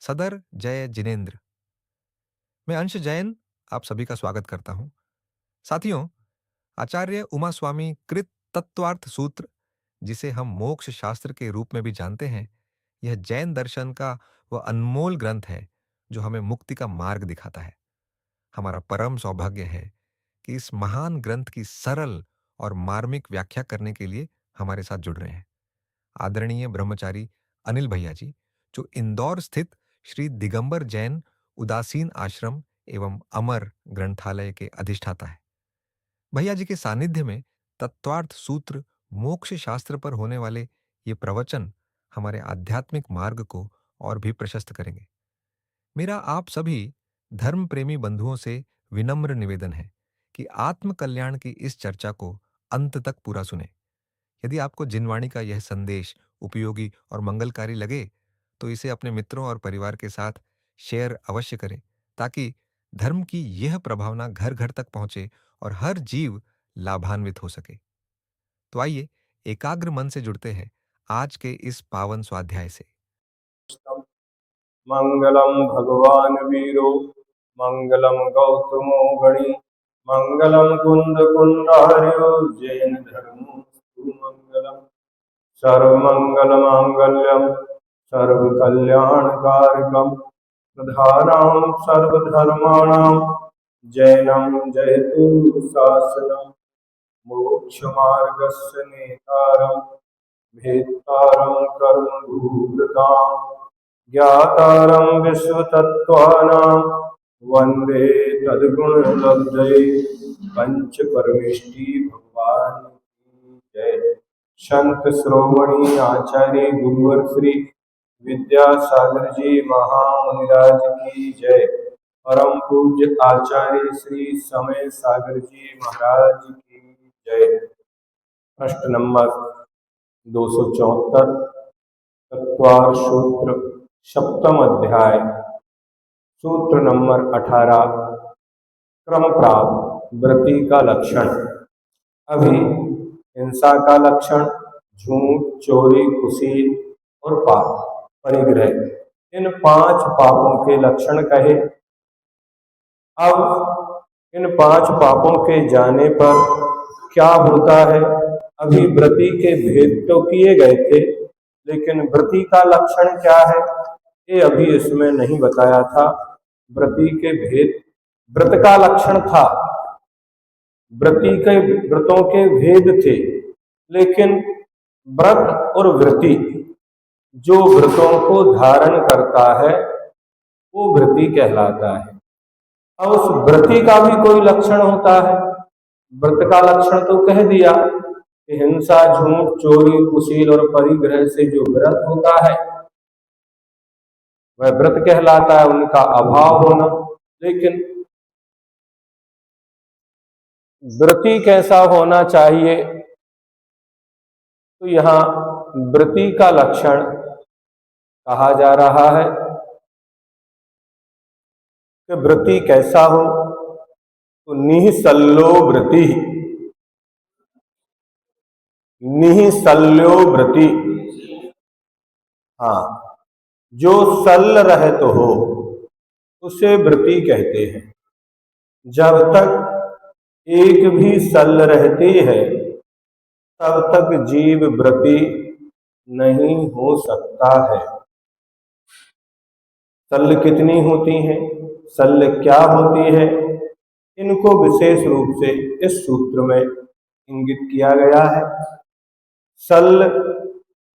सदर जय जिनेन्द्र। मैं अंश जैन आप सभी का स्वागत करता हूं। साथियों, आचार्य उमा स्वामी कृत तत्वार्थ सूत्र, जिसे हम मोक्ष शास्त्र के रूप में भी जानते हैं, यह जैन दर्शन का वह अनमोल ग्रंथ है जो हमें मुक्ति का मार्ग दिखाता है। हमारा परम सौभाग्य है कि इस महान ग्रंथ की सरल और मार्मिक व्याख्या करने के लिए हमारे साथ जुड़ रहे हैं आदरणीय ब्रह्मचारी अनिल भैया जी, जो इंदौर स्थित श्री दिगंबर जैन उदासीन आश्रम एवं अमर ग्रंथालय के अधिष्ठाता है। भैया जी के सानिध्य में तत्वार्थ सूत्र मोक्ष शास्त्र पर होने वाले ये प्रवचन हमारे आध्यात्मिक मार्ग को और भी प्रशस्त करेंगे। मेरा आप सभी धर्म प्रेमी बंधुओं से विनम्र निवेदन है कि आत्म कल्याण की इस चर्चा को अंत तक पूरा सुने। यदि आपको जिनवाणी का यह संदेश उपयोगी और मंगलकारी लगे तो इसे अपने मित्रों और परिवार के साथ शेयर अवश्य करें, ताकि धर्म की यह प्रभावना घर घर तक पहुंचे और हर जीव लाभान्वित हो सके। तो आइए एकाग्र मन से जुड़ते हैं आज के इस पावन स्वाध्याय से। मंगलम भगवान वीरो मंगलम गौतमो गणि मंगलम कुंद कुंडार्यो जैन धर्मो मंगलम सर्वमंगल मांगल्यम सर्वकल्याणकारकम प्रधानां सर्वधर्माणां जैनम जयतु शासनम मोक्षमार्गस्य नेतारं भेत्तारं कर्मभूभृतां ज्ञातारं विश्वतत्त्वानां वन्दे तद्गुणलब्धये पंचपरमेष्टि भगवान की जय। संत श्रोमणी आचार्य गुरुवर श्री विद्यासागर जी महामुनिराज की जय। परम पूज्य आचार्य श्री समय सागर जी महाराज की जय। प्रश्न नंबर 274 तत्वार्थ सूत्र सप्तम अध्याय सूत्र नंबर 18 क्रम प्राप्त व्रति का लक्षण। अभी हिंसा का लक्षण, झूठ, चोरी, कुसील और पाप परिग्रह, इन 5 पापों के लक्षण कहे। अब इन 5 पापों के जाने पर क्या होता है? अभी व्रति के भेद तो किए गए थे, लेकिन व्रति का लक्षण क्या है ये अभी इसमें नहीं बताया था। व्रति के भेद, व्रत का लक्षण था, व्रति के व्रतों के भेद थे, लेकिन व्रत और व्रति जो व्रतों को धारण करता है वो व्रति कहलाता है। अब उस व्रति का भी कोई लक्षण होता है। व्रत का लक्षण तो कह दिया कि हिंसा, झूठ, चोरी, कुसील और परिग्रह से जो व्रत होता है वह व्रत कहलाता है, उनका अभाव होना। लेकिन व्रति कैसा होना चाहिए? तो यहाँ व्रति का लक्षण कहा जा रहा है कि व्रति कैसा हो, तो निःसल्लो व्रति, निःसल्यो व्रति, हाँ, जो सल्ल रहत हो उसे व्रति कहते हैं। जब तक एक भी सल्ल रहती है तब तक जीव व्रति नहीं हो सकता है। सल्ल कितनी होती हैं, सल्ल क्या होती है, इनको विशेष रूप से इस सूत्र में इंगित किया गया है। सल्ल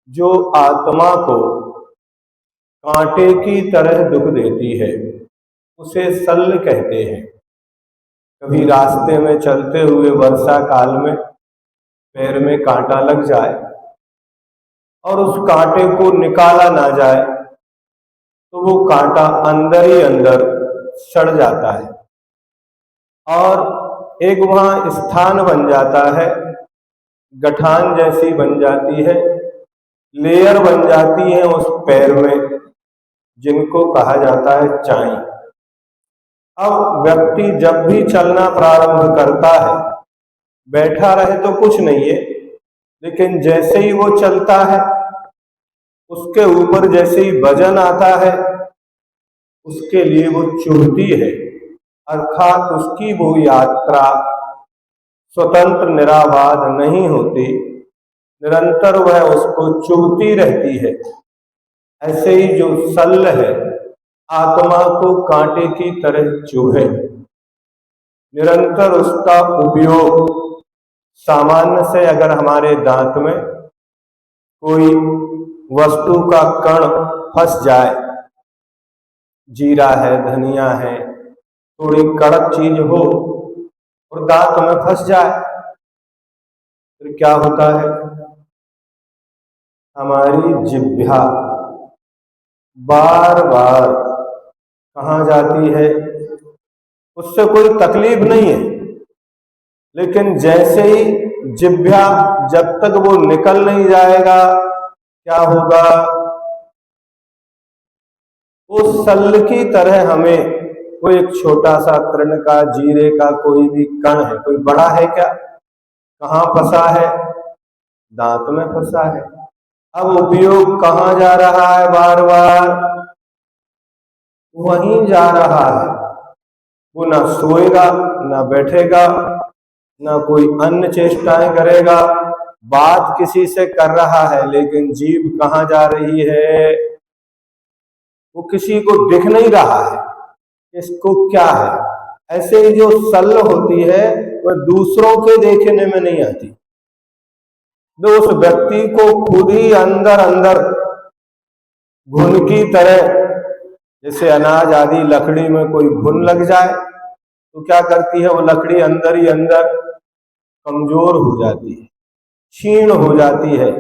जो आत्मा को कांटे की तरह दुख देती है उसे सल्ल कहते हैं। कभी रास्ते में चलते हुए वर्षा काल में पैर में कांटा लग जाए और उस कांटे को निकाला ना जाए तो वो कांटा अंदर ही अंदर सड़ जाता है और एक वहां स्थान बन जाता है, गठान जैसी बन जाती है, लेयर बन जाती है उस पैर में, जिनको कहा जाता है चाई। अब व्यक्ति जब भी चलना प्रारंभ करता है, बैठा रहे तो कुछ नहीं है, लेकिन जैसे ही वो चलता है उसके ऊपर जैसे ही वजन आता है उसके लिए वो चुभती है, अर्थात उसकी वो यात्रा स्वतंत्र निराबाद नहीं होती, निरंतर वह उसको चुभती रहती है। ऐसे ही जो शल्य है आत्मा को कांटे की तरह चुभे, निरंतर उसका उपयोग, सामान्य से अगर हमारे दांत में कोई वस्तु का कण फंस जाए, जीरा है, धनिया है, थोड़ी कड़क चीज हो और दांत में फंस जाए, फिर क्या होता है? हमारी जिह्वा बार बार कहाँ जाती है? उससे कोई तकलीफ नहीं है, लेकिन जैसे ही जिह्वा, जब तक वो निकल नहीं जाएगा, क्या होगा? वो सल की तरह हमें वो एक छोटा सा तृण का, जीरे का कोई भी कण है, कोई बड़ा है क्या? कहाँ फंसा है? दांत में फंसा है। अब उपयोग कहाँ जा रहा है? बार बार वहीं जा रहा है। वो ना सोएगा, ना बैठेगा, ना कोई अन्य चेष्टाएं करेगा, बात किसी से कर रहा है, लेकिन जीभ कहाँ जा रही है? वो किसी को दिख नहीं रहा है, इसको क्या है? ऐसे ही जो शल्य होती है वह दूसरों के देखने में नहीं आती, जो उस व्यक्ति को खुद ही अंदर अंदर घुन की तरह, जैसे अनाज आदि लकड़ी में कोई घुन लग जाए तो क्या करती है? वो लकड़ी अंदर ही अंदर कमजोर हो जाती है, क्षीण हो जाती है।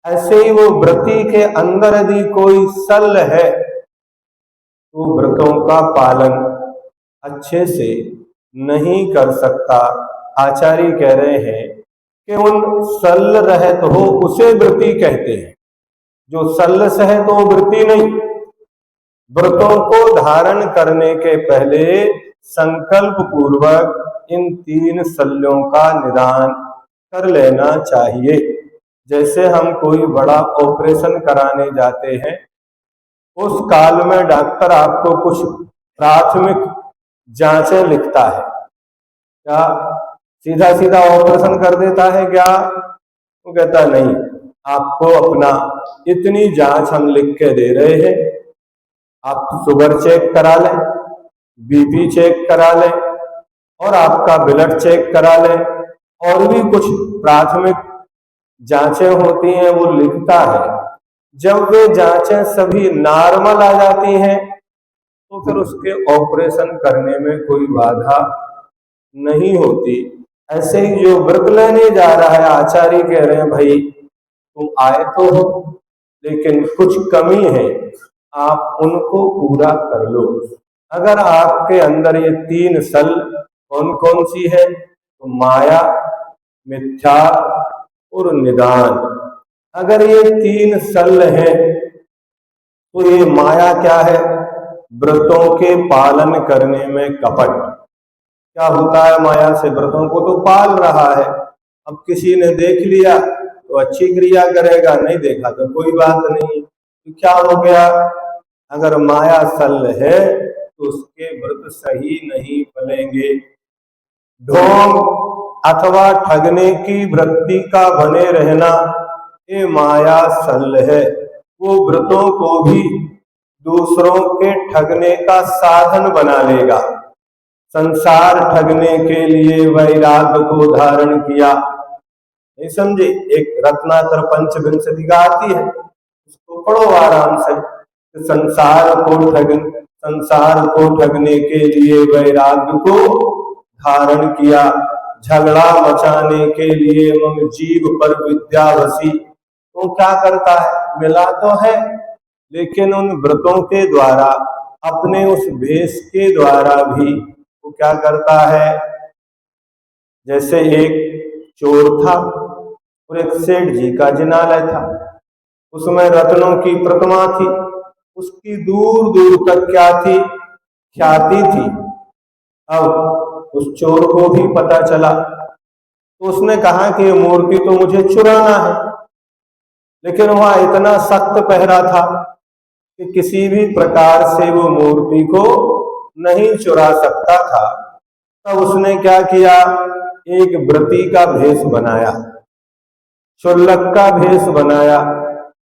ऐसे ही वो व्रती के अंदर यदि कोई शल्य है तो व्रतों का पालन अच्छे से नहीं कर सकता। आचार्य कह रहे हैं कि उन शल्य रहित हो उसे व्रती कहते हैं, जो शल्य से है तो वो व्रती नहीं। व्रतों को धारण करने के पहले संकल्प पूर्वक इन 3 शल्यों का निदान कर लेना चाहिए। जैसे हम कोई बड़ा ऑपरेशन कराने जाते हैं, उस काल में डॉक्टर आपको कुछ प्राथमिक जांचें लिखता है, क्या सीधा सीधा ऑपरेशन कर देता है क्या? वो कहता नहीं, आपको अपना इतनी जांच हम लिख के दे रहे हैं, आप शुगर चेक करा लें, बीपी चेक करा लें और आपका ब्लड चेक करा लें, और भी कुछ प्राथमिक जांचें होती हैं वो लिखता है। जब वे जांचें सभी नॉर्मल आ जाती हैं तो फिर उसके ऑपरेशन करने में कोई बाधा नहीं होती। ऐसे ही जो व्रत लेने जा रहा है, आचार्य कह रहे हैं भाई तुम आए तो हो, लेकिन कुछ कमी है, आप उनको पूरा कर लो। अगर आपके अंदर ये 3 सल कौन कौन सी है? तो माया, मिथ्या और निदान। अगर ये 3 सल है तो ये माया क्या है? व्रतों के पालन करने में कपट। क्या होता है माया से? व्रतों को तो पाल रहा है, अब किसी ने देख लिया तो अच्छी क्रिया करेगा, नहीं देखा तो कोई बात नहीं। तो क्या हो गया? अगर माया सल है तो उसके व्रत सही नहीं बनेंगे। ढोंग अथवा ठगने की वृत्ति का बने रहना ये माया सल है। वो व्रतों को भी दूसरों के ठगने का साधन बना लेगा। संसार ठगने के लिए वैराग्य को धारण किया, नहीं समझे? एक रत्नाकर पंचविंशति का आती है, उसको पढ़ो आराम से। संसार को ठगने के लिए वैराग्य को धारण किया, झगड़ा मचाने के लिए मम जीव पर विद्या बसी। तो क्या करता है? मिला तो है, लेकिन उन व्रतों के द्वारा, अपने उस भेष के द्वारा भी वो क्या करता है? जैसे एक चोर था और एक सेठ जी का जिनालय था, उसमें रत्नों की प्रतिमा थी, उसकी दूर दूर तक क्या थी? ख्याति थी। अब उस चोर को भी पता चला तो उसने कहा कि ये मूर्ति तो मुझे चुराना है, लेकिन वहां इतना सख्त पहरा था कि किसी भी प्रकार से वो मूर्ति को नहीं चुरा सकता था। तब उसने क्या किया, एक व्रती का भेष बनाया, क्षुल्लक का भेष बनाया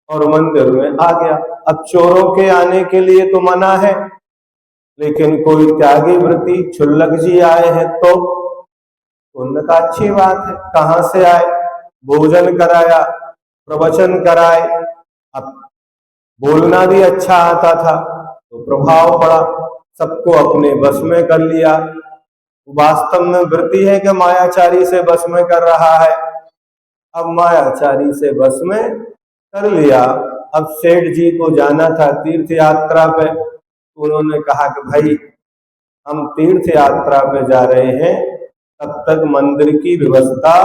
और मंदिर में आ गया। अब चोरों के आने के लिए तो मना है, लेकिन कोई त्यागी व्रती क्षुल्लक जी आए हैं तो उनका अच्छी बात है, कहाँ से आए, भोजन कराया, प्रवचन कराए, अब बोलना भी अच्छा आता था तो प्रभाव पड़ा, सबको अपने बस में कर लिया। वास्तव में व्रती है कि मायाचारी से बस में कर रहा है? अब मायाचारी से बस में कर लिया। अब सेठ जी को जाना था तीर्थ यात्रा पे, तो उन्होंने कहा कि भाई हम तीर्थ यात्रा पे जा रहे हैं, तब तक मंदिर की व्यवस्था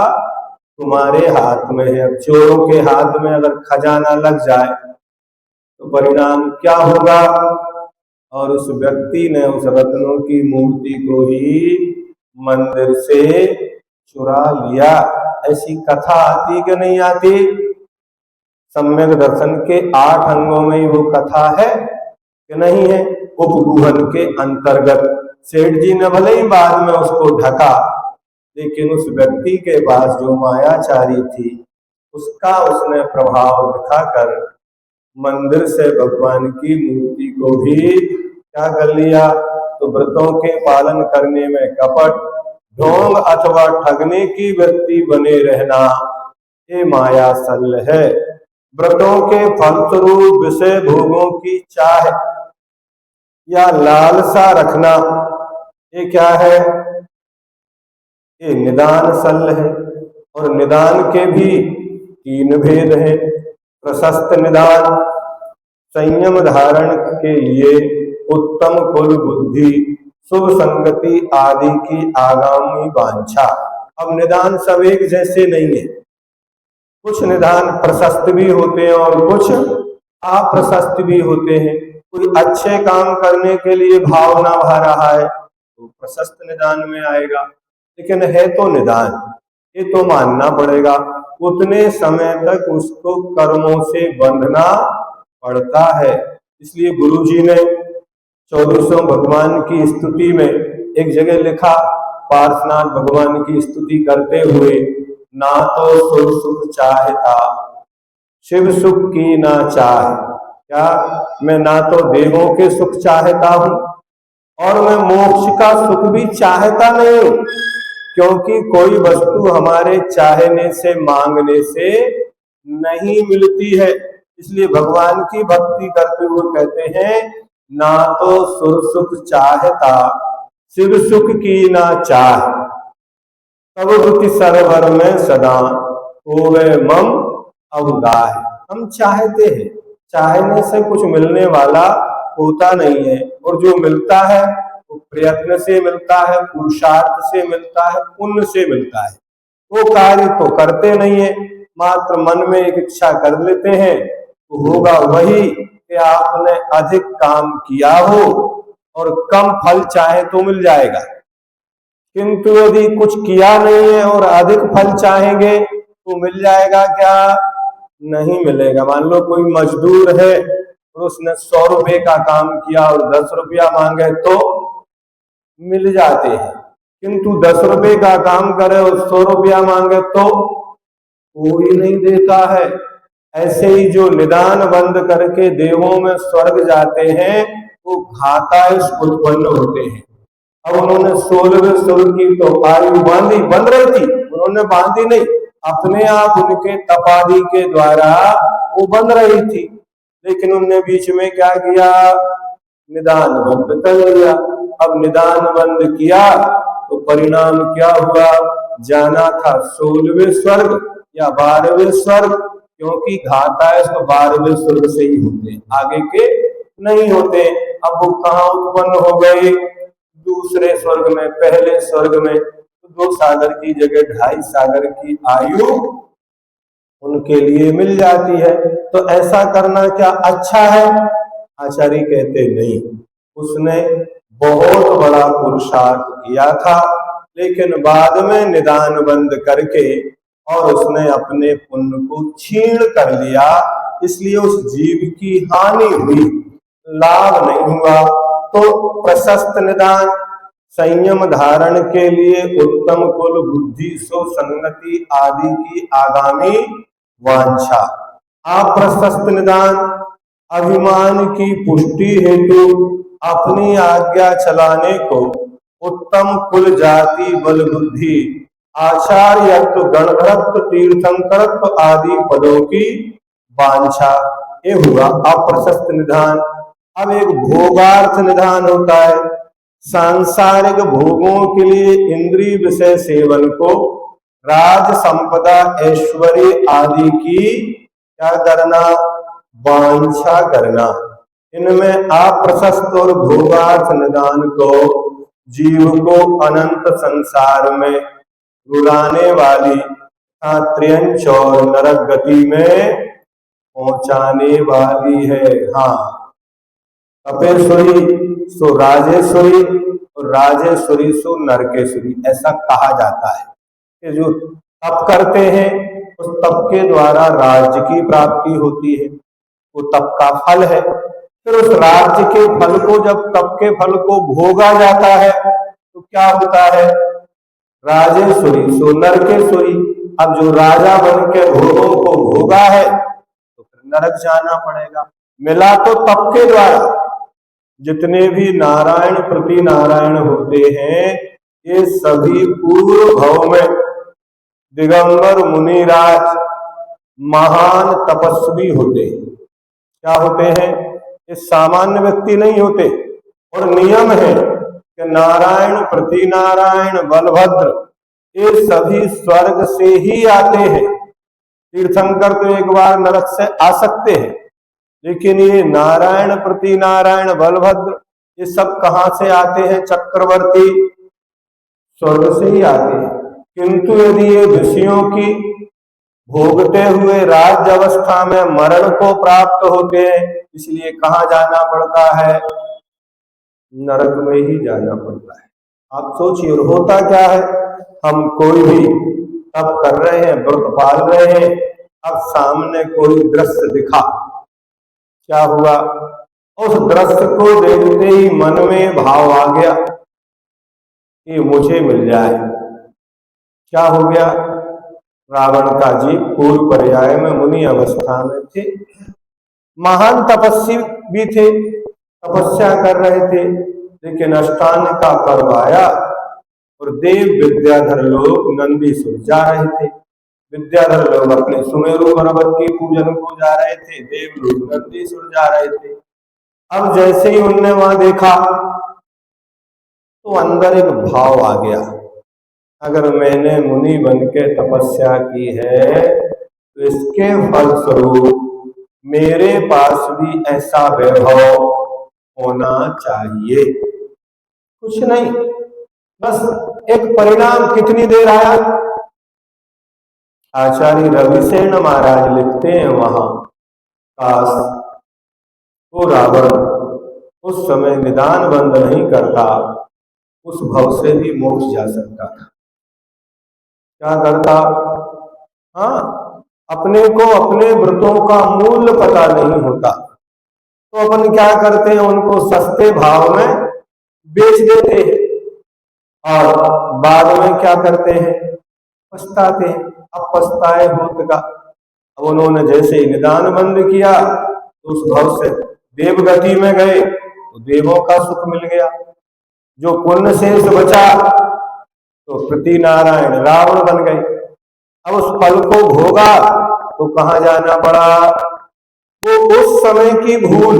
तुम्हारे हाथ में है। अब चोरों के हाथ में अगर खजाना लग जाए तो परिणाम क्या होगा? और उस व्यक्ति ने उस रत्नों की मूर्ति को ही मंदिर से चुरा लिया। ऐसी कथा आती कि नहीं आती? सम्यक दर्शन के 8 अंगों में ही वो कथा है कि नहीं है? उपगूहन के अंतर्गत सेठ जी ने भले ही बाद में उसको ढका, लेकिन उस व्यक्ति के पास जो मायाचारी थी उसका उसने प्रभाव दिखाकर मंदिर से भगवान की मूर्ति को भी क्या कर लिया? तो व्रतों के पालन करने में कपट, ढोंग अथवा ठगने की वृत्ति बने रहना, ये माया सल है। व्रतों के फलस्वरूप विषय भोगों की चाह या लालसा रखना, ये क्या है? ये निदान सल है। और निदान के भी 3 भेद हैं। प्रशस्त निदान, संयम धारण के लिए उत्तम कुल बुद्धि, शुभ संगति आदि की आगामी वांछा। अब निदान सब एक जैसे नहीं है, कुछ निदान प्रशस्त भी होते हैं और कुछ अप्रशस्त भी होते हैं। कोई अच्छे काम करने के लिए भाव ना भा रहा है तो प्रशस्त निदान में आएगा, लेकिन है तो निदान, ये तो मानना पड़ेगा। उतने समय तक उसको कर्मों से बंधना पड़ता है। इसलिए गुरुजी ने 1400 भगवान की स्तुति में एक जगह लिखा, पार्श्वनाथ भगवान की स्तुति करते हुए, ना तो सुर सुख चाहता, शिव सुख की ना चाह। क्या मैं ना तो देवों के सुख चाहता हूं और मैं मोक्ष का सुख भी चाहता नहीं हूं, क्योंकि कोई वस्तु हमारे चाहने से, मांगने से नहीं मिलती है। इसलिए भगवान की भक्ति करते हुए कहते हैं, ना तो सुर सुख चाहता, शिव सुख की ना चाह, तब बुद्धि सरोवर में सदा होवे मम अवगाह। हम चाहते हैं, चाहने से कुछ मिलने वाला होता नहीं है, और जो मिलता है वो प्रयत्न से मिलता है, पुरुषार्थ से मिलता है, पुण्य से मिलता है। वो कार्य तो करते नहीं है, मात्र मन में एक इच्छा कर लेते हैं, तो होगा वही कि आपने अधिक काम किया हो और कम फल चाहे तो मिल जाएगा। किंतु यदि कुछ किया नहीं है और अधिक फल चाहेंगे तो मिल जाएगा क्या? नहीं मिलेगा। मान लो कोई मजदूर है और उसने 100 रुपए का काम किया और 10 रुपया मांगे तो मिल जाते हैं, किंतु 10 रुपए का काम करे और 100 रुपया मांगे तो कोई नहीं देता है। ऐसे ही जो निदान बंद करके देवों में स्वर्ग जाते हैं वो घातायुष उत्पन्न होते हैं। अब उन्होंने 16वें सुर की तो आयु बांधी, बंध रही थी, उन्होंने बांधी नहीं, अपने आप उनके तपादि के द्वारा वो बंध रही थी, लेकिन उनने बीच में क्या किया? निदान बंद कर लिया। अब निदान बंद किया तो परिणाम क्या हुआ? जाना था 16वें स्वर्ग या 12वें स्वर्ग, क्योंकि घातायुष तो 12वें स्वर्ग से ही होते हैं, आगे के नहीं होते। अब वो कहाँ उत्पन्न हो गए? दूसरे स्वर्ग में, पहले स्वर्ग में। तो 2 सागर की जगह 2.5 सागर की आयु उनके लिए मिल जाती है। तो ऐसा करना क्या अच्छा है? आचार्य कहते नहीं, उसने बहुत बड़ा पुरुषार्थ किया था, लेकिन बाद में निदान बंद करके और उसने अपने पुण्य को छीण कर लिया, इसलिए उस जीव की हानि हुई। लाभ नहीं हुआ तो प्रशस्त निदान, संयम धारण के लिए उत्तम कुल, बुद्धि सो संगति आदि की आगामी वांछा। अप्रशस्त निदान, अभिमान की पुष्टि हेतु अपनी आज्ञा चलाने को उत्तम कुल, जाति, बल, बुद्धि, आचार्यत्व, गणभरत्व, तीर्थंकरत्व आदि पदों की वांछा। ये हुआ अप्रशस्त निधान। अब एक भोगार्थ निधान होता है, सांसारिक भोगों के लिए इंद्रिय विषय सेवन को, राज संपदा ऐश्वर्य आदि की क्या करना, वांछा करना। इनमें अप्रशस्त और भोगार्थ निदान को जीव को अनंत संसार में रुलाने वाली त्रियंच और नरक गति में पहुंचाने वाली है। हाँ, तपेश्वरी सो राजेश्वरी और राजेश्वरी सो नरकेश्वरी, ऐसा कहा जाता है कि जो तप करते हैं उस तप के द्वारा राज्य की प्राप्ति होती है, वो तप का फल है। फिर उस राज्य के फल को, जब तप के फल को भोगा जाता है तो क्या होता है, राजेश्वरी सो नरकेश्वरी। अब जो राजा बन के भोगों को भोगा है तो फिर नरक जाना पड़ेगा। मिला तो तप के द्वारा। जितने भी नारायण प्रति नारायण होते हैं ये सभी पूर्व भव में दिगंबर मुनिराज महान तपस्वी होते हैं। क्या होते हैं, ये सामान्य व्यक्ति नहीं होते। और नियम है कि नारायण प्रति नारायण बलभद्र ये सभी स्वर्ग से ही आते हैं। तीर्थंकर तो एक बार नरक से आ सकते हैं, लेकिन ये नारायण प्रति नारायण बलभद्र ये सब कहां से आते हैं, चक्रवर्ती स्वर्ग से ही आते हैं। किंतु यदि ये विषयों की भोगते हुए राज्य अवस्था में मरण को प्राप्त होते हैं, इसलिए कहाँ जाना पड़ता है, नरक में ही जाना पड़ता है। आप सोचिए, और होता क्या है, हम कोई भी तप कर रहे हैं, व्रत पाल रहे हैं, अब सामने कोई दृश्य दिखा, क्या हुआ, उस दृश्य को देखते ही मन में भाव आ गया कि मुझे मिल जाए। क्या हो गया, रावण का जी पूर्व पर्याय में मुनि अवस्था में थे, महान तपस्वी भी थे, तपस्या कर रहे थे, लेकिन अष्टांग का पर्व आया और देव विद्याधर लोग नंदीसुर जा रहे थे। विद्याधर लोग अपने सुमेरु पर्वत की पूजन को जा रहे थे, देव लोग नंदीसुर जा रहे थे। अब जैसे ही उनने वहां देखा तो अंदर एक भाव आ गया, अगर मैंने मुनि बन के तपस्या की है तो इसके फलस्वरूप मेरे पास भी ऐसा वैभव होना चाहिए। कुछ नहीं, बस एक परिणाम कितनी देर आया, आचार्य रविसेन महाराज लिखते हैं वहां, काश वो रावण उस समय निदान बंद नहीं करता, उस भव से भी मोक्ष जा सकता था। क्या करता, हाँ, अपने को अपने व्रतों का मूल्य पता नहीं होता तो अपन क्या करते हैं, उनको सस्ते भाव में बेच देते हैं और बाद में क्या करते हैं, पछताते हैं। अब पछताए होत का, अब उन्होंने जैसे ही निदान बंद किया तो उस भव से देवगति में गए तो देवों का सुख मिल गया। जो पुण्य शेष बचा तो प्रति नारायण रावण बन गए। अब उस फल को भोगा तो कहां जाना पड़ा, वो उस समय की भूल,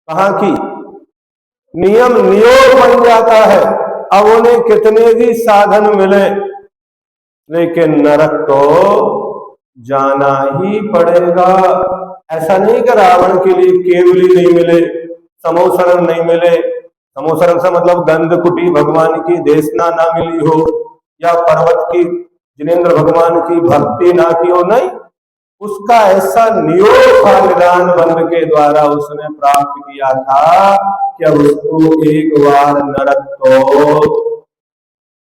कहां की, नियम नियोग बन जाता है। अब उन्हें कितने भी साधन मिले लेकिन नरक तो जाना ही पड़ेगा। ऐसा नहीं कि रावण के लिए केवली नहीं मिले, समोसरण नहीं मिले, समोसरण से मतलब गंधकुटी भगवान की देशना ना मिली हो, या पर्वत की जिनेन्द्र भगवान की भक्ति ना की हो, नहीं, उसका ऐसा नियोग था निदान बंद के द्वारा उसने प्राप्त किया था कि अब उसको एक बार नरक तो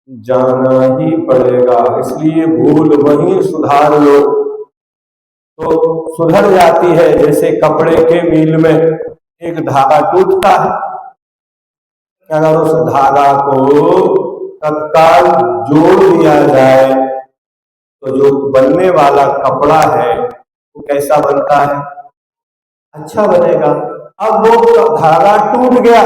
जाना ही पड़ेगा। इसलिए भूल वहीं सुधार लो तो सुधर जाती है। जैसे कपड़े के मील में एक धागा टूटता है, अगर उस धागा को तत्काल जोड़ दिया जाए तो जो बनने वाला कपड़ा है वो कैसा बनता है? अच्छा बनेगा। अब वो धागा टूट गया,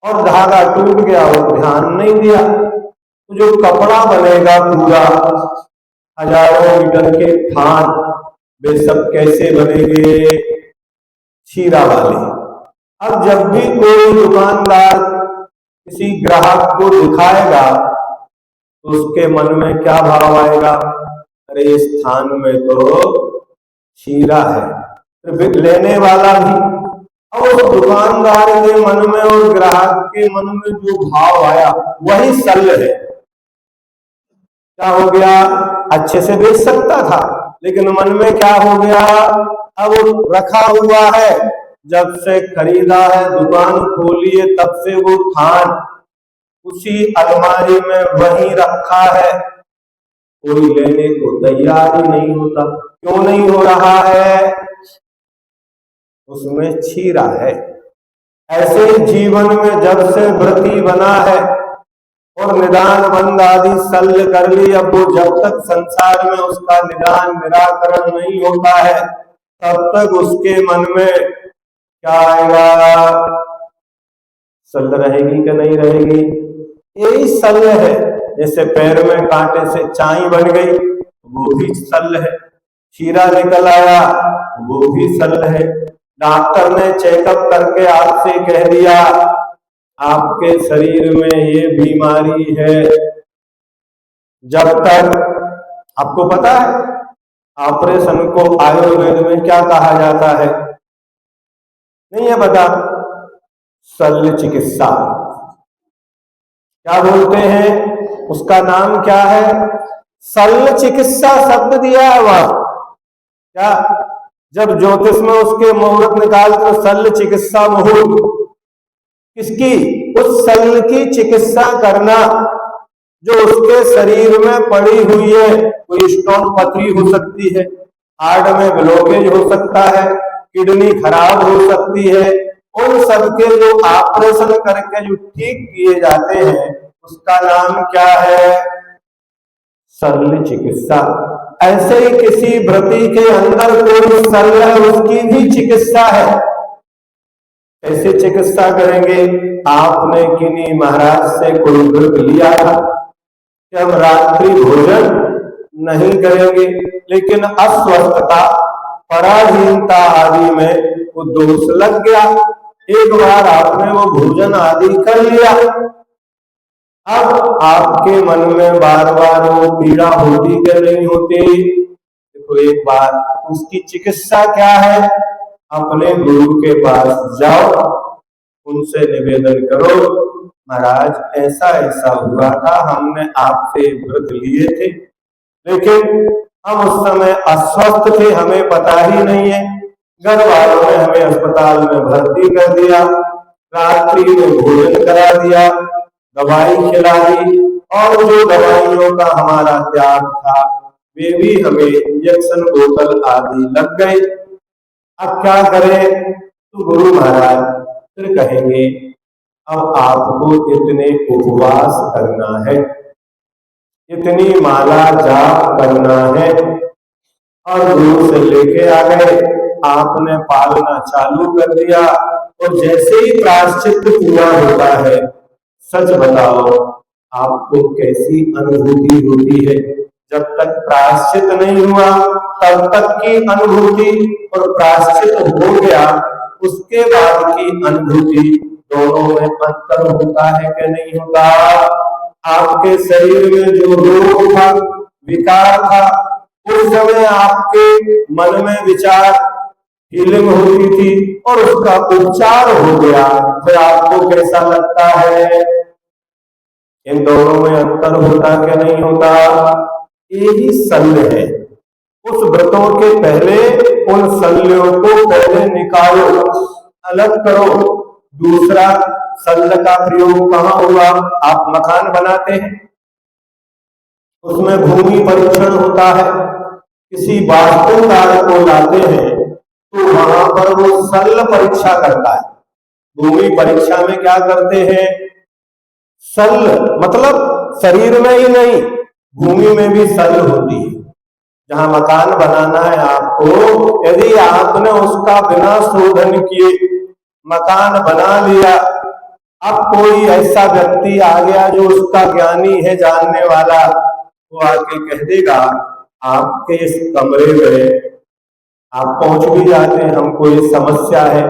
और धागा टूट गया और ध्यान नहीं दिया तो जो कपड़ा बनेगा पूरा, हजारों मीटर के थान, वे सब कैसे बनेंगे? चीरा वाले। अब जब भी कोई दुकानदार किसी ग्राहक को दिखाएगा तो उसके मन में क्या भाव आएगा? अरे इस थान में तो चीरा है। फिर लेने वाला भी, और उस दुकानदार के मन में और ग्राहक के मन में जो भाव आया वही सल है। क्या हो गया? अच्छे से बेच सकता था, लेकिन मन में क्या हो गया? अब रखा हुआ है, जब से खरीदा है, दुकान खोली है, तब से वो थान उसी अलमारी में वही रखा है, कोई लेने को तैयार ही नहीं होता। क्यों नहीं हो रहा है? उसमें चीरा है। ऐसे ही जीवन में जब से व्रती बना है और निदान बंद आदि शल्य कर ली, अब वो जब तक संसार में उसका निदान निराकरण नहीं होता है तब तक उसके मन में क्या आएगा? शल्य रहेगी कि नहीं रहेगी? यही शल्य है। जैसे पैर में कांटे से चाई बन गई, वो भी शल्य है। चीरा निकल आया, वो भी शल्य है। डॉक्टर ने चेकअप करके आपसे कह दिया आपके शरीर में ये बीमारी है, जब तक आपको पता है ऑपरेशन को आयुर्वेद में क्या कहा जाता है? नहीं है पता? शल्य चिकित्सा। क्या बोलते हैं? उसका नाम क्या है? शल्य चिकित्सा शब्द दिया है वह। क्या? जब ज्योतिष में उसके मुहूर्त निकालते तो शल्य चिकित्सा मुहूर्त किसकी? उस शल्य की चिकित्सा करना जो उसके शरीर में पड़ी हुई है। कोई स्टोन पथरी हो सकती है, हार्ट में ब्लॉकेज हो सकता है, किडनी खराब हो सकती है, उन सबके जो ऑपरेशन करके जो ठीक किए जाते हैं उसका नाम क्या है? शल्य चिकित्सा। ऐसे ही किसी व्रती के अंदर कोई शल्य है, उसकी भी चिकित्सा है। कैसे चिकित्सा करेंगे? आपने किन्हीं महाराज से कोई व्रत लिया था कि हम रात्रि भोजन नहीं करेंगे, लेकिन अस्वस्थता, पराधीनता आदि में वो दोष लग गया। एक बार आपने वो भोजन आदि कर लिया, अब आपके मन में बार बार वो पीड़ा होती कि नहीं होती? देखो एक बात, उसकी चिकित्सा क्या है? अपने गुरु के पास जाओ, उनसे निवेदन करो, महाराज ऐसा ऐसा हुआ था, हमने आपसे व्रत लिए थे, लेकिन हम उस समय अस्वस्थ थे, हमें पता ही नहीं है, घर वालों ने हमें अस्पताल में भर्ती कर दिया, रात्रि में भोजन करा दिया, दवाई खिला दी, और जो दवाइयों का हमारा त्याग था वे भी हमें इंजेक्शन बोतल आदि लग गए। अब क्या करें? तो गुरु महाराज फिर कहेंगे अब आपको इतने उपवास करना है, इतनी माला जाप करना है, और गुरु से लेके आ गए, आपने पालना चालू कर दिया, और जैसे ही प्रायश्चित पूरा होता है, सच बताओ आपको कैसी अनुभूति होती है? जब तक प्रायश्चित नहीं हुआ तब तक की अनुभूति और प्रायश्चित हो गया उसके बाद की अनुभूति, दोनों में अंतर होता है कि नहीं होता? आपके शरीर में जो रोग था, विकार था, उस समय आपके मन में विचार फीलिंग होती थी और उसका उपचार हो गया, फिर आपको कैसा लगता है? इन दोनों में अंतर होता कि नहीं होता? यही शल्य है। उस व्रतों के पहले उन शल्यों को पहले निकालो, अलग करो। दूसरा शल्य का प्रयोग कहाँ हुआ? आप मकान बनाते हैं, उसमें भूमि परीक्षण होता है, किसी वास्तुकार को लाते हैं, तो वहां पर वो शल्य परीक्षा करता है। भूमि परीक्षा में क्या करते हैं? शल्य मतलब शरीर में ही नहीं, भूमि में भी शल्य होती है। जहां मकान बनाना है आपको, यदि आपने उसका बिना शोधन किए मकान बना लिया, अब कोई ऐसा व्यक्ति आ गया जो उसका ज्ञानी है, जानने वाला, वो आके कह देगा आपके इस कमरे में आप पहुंच भी जाते हैं, हमको ये समस्या है,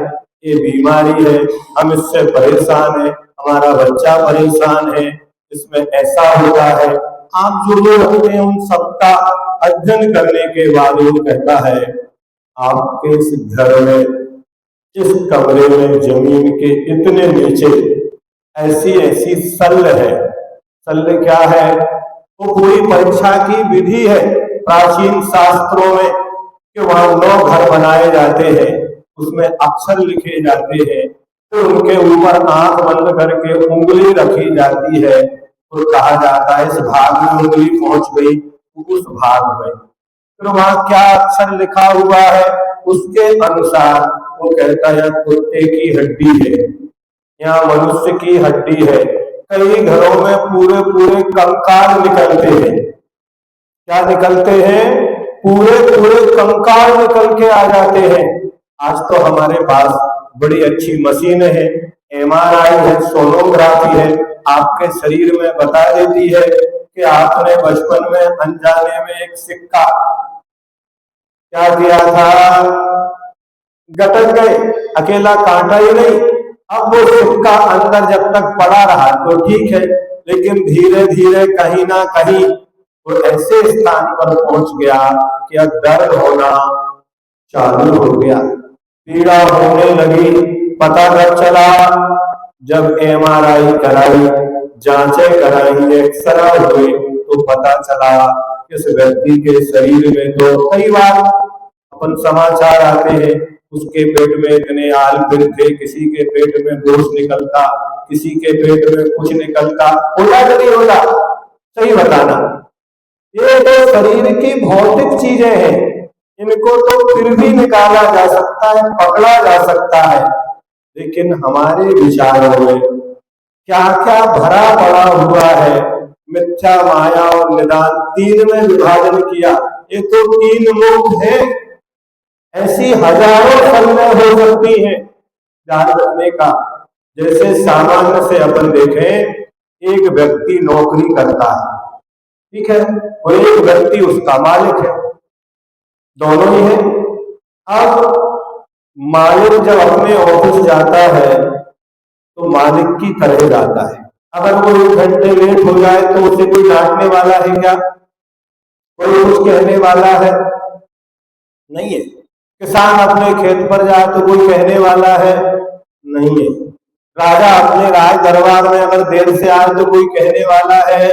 ये बीमारी है, हम इससे परेशान है, हमारा बच्चा परेशान है, इसमें ऐसा होता है। आप जो जो रखते हैं उन सबका अध्ययन करने के बाद वो कहता है आपके इस घर में, इस कमरे में जमीन के इतने नीचे ऐसी ऐसी शल्य है। शल्य क्या है? वो पूरी परीक्षा की विधि है प्राचीन शास्त्रों में, कि वहां 9 घर बनाए जाते हैं, उसमें अक्षर लिखे जाते हैं, तो उनके ऊपर आंख बंद करके उंगली रखी जाती है और कहा जाता है इस भाग में उंगली पहुंच गई उस भाग में, फिर वहां क्या अक्षर लिखा हुआ है उसके अनुसार वो कहता है कुत्ते की हड्डी है या मनुष्य की हड्डी है। कई घरों में पूरे पूरे कंकाल निकलते हैं। क्या निकलते हैं? पूरे पूरे कंकाल निकल के आ जाते हैं। आज तो हमारे पास बड़ी अच्छी मशीन है, MRI है, सोनोग्राफी है, आपके शरीर में बता देती है कि आपने बचपन में अनजाने में एक सिक्का क्या किया था, गटक गए, अकेला कांटा ही नहीं, अब वो सिक्का अंदर जब तक पड़ा रहा तो ठीक है, लेकिन धीरे धीरे कहीं ना कहीं वो ऐसे स्थान पर पहुंच गया कि अब दर्द होना चालू हो गया, पीड़ा होने लगी। पता कब चला? जब MRI कराई, जांचें कराई, एक्सरे हुए, तो पता चला इस व्यक्ति के शरीर में तो कई बार अपन समाचार आते हैं उसके पेट में इतने आलपिन थे, किसी के पेट में दोष निकलता, किसी के पेट में कुछ निकलता, होता कि नहीं होता? सही बताना। ये तो शरीर की भौतिक चीजें हैं, इनको तो फिर भी निकाला जा सकता है, पकड़ा जा सकता है, लेकिन हमारे विचारों में क्या क्या भरा पड़ा हुआ है। मिथ्या, माया और निदान 3 में विभाजन किया। ये तो 3 मुख है, ऐसी हजारों फलमें हो सकती हैं ध्यान रखने का। जैसे सामान्य से अपन देखें, एक व्यक्ति नौकरी करता है, ठीक है, और एक व्यक्ति उसका मालिक है, दोनों ही है। अब मालिक जब अपने ऑफिस जाता है तो मालिक की तरह जाता है। अगर वो 1 घंटे लेट हो जाए तो उसे कोई डांटने वाला है क्या? कोई कुछ कहने वाला है? नहीं है। किसान अपने खेत पर जाए तो कोई कहने वाला है? नहीं है। राजा अपने राज दरबार में अगर देर से आए तो कोई कहने वाला है?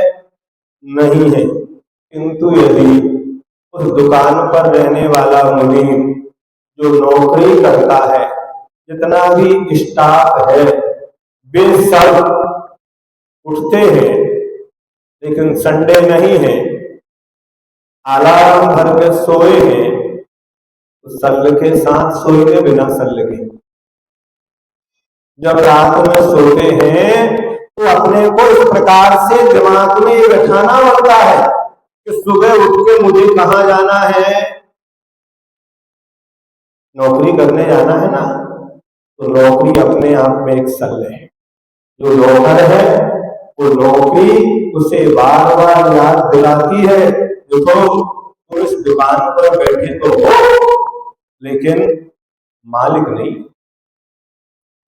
नहीं है। किंतु यदि उस दुकान पर रहने वाला मुनीम जो नौकरी करता है, जितना भी स्टाफ है, वे सब उठते हैं, लेकिन संडे नहीं है, अलार्म भर के सोए हैं, तो शल्य के साथ सोएंगे बिना शल्य के? जब रात में सोते हैं तो अपने को इस प्रकार से दिमाग में ये बैठाना पड़ता है कि सुबह उठ के मुझे कहाँ जाना है, नौकरी करने जाना है ना। तो नौकरी अपने आप में एक शल्य है। जो नौकर है वो नौकरी उसे बार बार याद दिलाती है, देखो तुम इस दुकान पर बैठे तो हो लेकिन मालिक नहीं,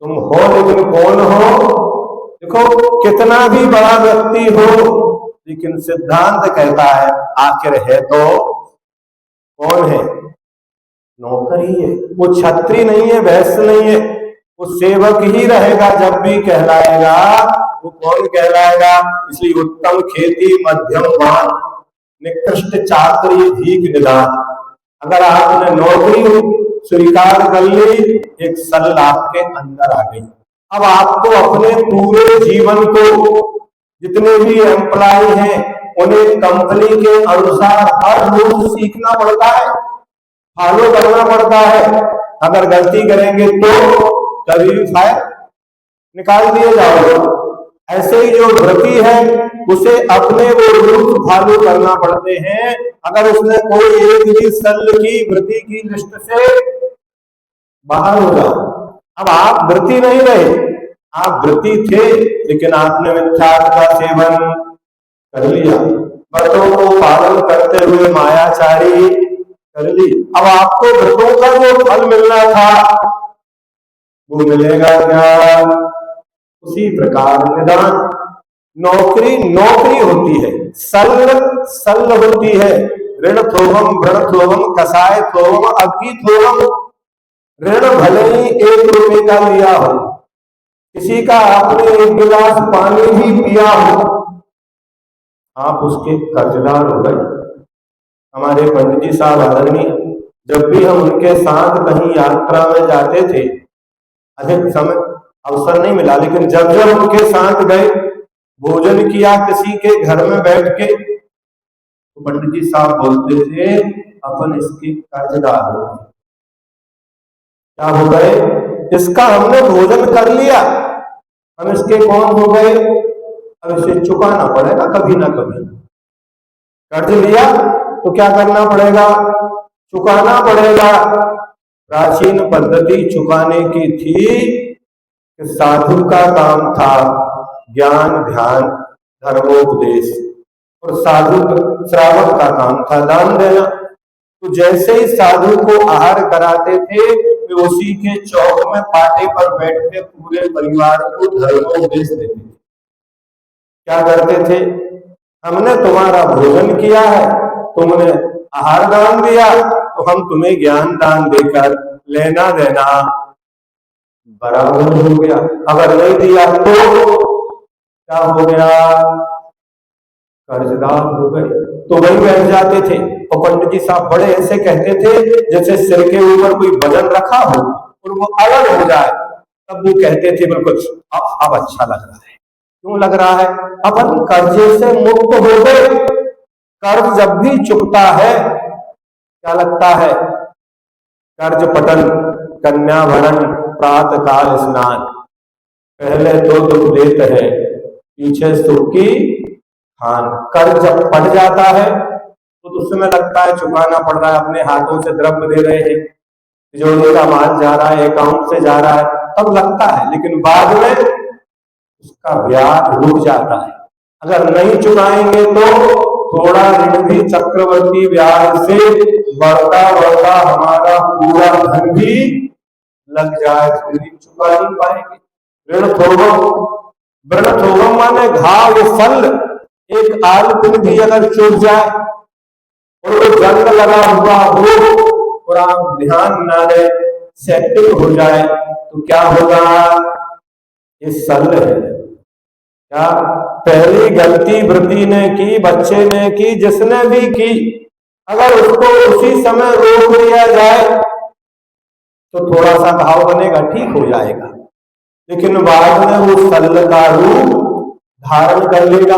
तुम हो लेकिन कौन हो? देखो कितना भी बड़ा व्यक्ति हो, लेकिन सिद्धांत कहता है आखिर है तो कौन है? नौकर ही है। वो छत्री नहीं है, वैश्य नहीं है, वो सेवक ही रहेगा। जब भी कहलाएगा वो कौन कहलाएगा? इसलिए उत्तम खेती मध्यम वान, निकृष्ट चाकरी भीख निदान। अगर आपने नौकरी स्वीकार कर ली, एक सल आपके अंदर आ गई। अब आपको अपने पूरे जीवन को, जितने भी एम्प्लॉय हैं उन्हें कंपनी के अनुसार हर रोज सीखना पड़ता है, फॉलो करना पड़ता है। अगर गलती करेंगे तो कभी भी फायर निकाल दिए जाओगे। ऐसे ही जो व्रती है उसे अपने वो रूल्स फॉलो करना पड़ते हैं। अगर उसने कोई एक भी सल की व्रती की लिस्ट से बाहर हो जाओ, अब आप व्रती नहीं रहे, आप व्रती थे लेकिन आपने मिथ्याचार का सेवन कर लिया, व्रतों को पालन करते हुए मायाचारी कर ली। अब आपको व्रतों का जो फल मिलना था वो मिलेगा क्या? उसी प्रकार निदान नौकरी नौकरी होती है, सल्ल सल्ल होती है, ऋण थोवम वृण थोवम कसाय थोवम अग्नि थोवम। ऋण भले ही 1 रुपए का लिया हो, किसी का आपने 1 गिलास पानी भी पिया हो, आप उसके कर्जदार हो गए। हमारे पंडित जी साहब आदरणीय, जब भी हम उनके साथ कहीं यात्रा में जाते थे, अधिक समय अवसर नहीं मिला, लेकिन जब जब उनके साथ गए, भोजन किया किसी के घर में बैठ के, तो पंडित जी साहब बोलते थे अपन इसके कर्जदार हो गए। क्या हो गए? इसका हमने भोजन कर लिया, हम इसके कौन हो गए? अब इसे चुकाना पड़ेगा कभी ना कभी। कर्ज लिया तो क्या करना पड़ेगा? चुकाना पड़ेगा। प्राचीन पद्धति चुकाने की थी कि साधु का काम था ज्ञान ध्यान धर्मोपदेश, और साधु श्रावक का काम था दान देना। तो जैसे ही साधु को आहार कराते थे, वे उसी के चौक में पाटे पर बैठ के पूरे परिवार को धर्मोपदेश देते थे। क्या करते थे? हमने तुम्हारा भोजन किया है, तुमने आहार दान दिया, तो हम तुम्हें ज्ञान दान देकर लेना देना बराबर हो गया। अगर नहीं दिया तो क्या हो गया? कर्जदार हो गए। तो वही बैठ जाते थे, और पंडित जी साहब बड़े ऐसे कहते थे जैसे सिर के ऊपर कोई वजन रखा हो और वो अलग हो जाए, तब वो कहते थे बिल्कुल अब अच्छा लग रहा है। क्यों लग रहा है? अपन कर्जे से मुक्त हो गए। कर्ज जब भी चुकता है क्या लगता है? कर्ज पटन कन्या भरण प्रातः काल स्नान। पहले तो दुख देते हैं, पीछे सुख की खान। कर्ज जब पड़ जाता है तो उस समय लगता है चुकाना पड़ रहा है, अपने हाथों से द्रव्य दे रहे हैं, तिजोरी का माल जा रहा है, अकाउंट से जा रहा है, तब लगता है। लेकिन बाद में उसका ब्याज रुक जाता है। अगर नहीं चुकाएंगे तो थोड़ा ऋण भी चक्रवर्ती ब्याज से बढ़ता बढ़ता हमारा पूरा धन भी लग जाए, फिर चुका नहीं पाएंगे। ऋण थोवम, वृण थोवम माने घाव फल। एक आलपिन भी अगर चुक जाए और वो जंग लगा हुआ हो और आप ध्यान ना दें, सेटिंग हो जाए, तो क्या होगा? ये सल है। क्या पहली गलती व्रती ने की, बच्चे ने की, जिसने भी की, अगर उसको उसी समय रोक दिया जाए तो थोड़ा सा घाव बनेगा, ठीक हो जाएगा, लेकिन बाद में वो सल का रूप धारण कर लेगा।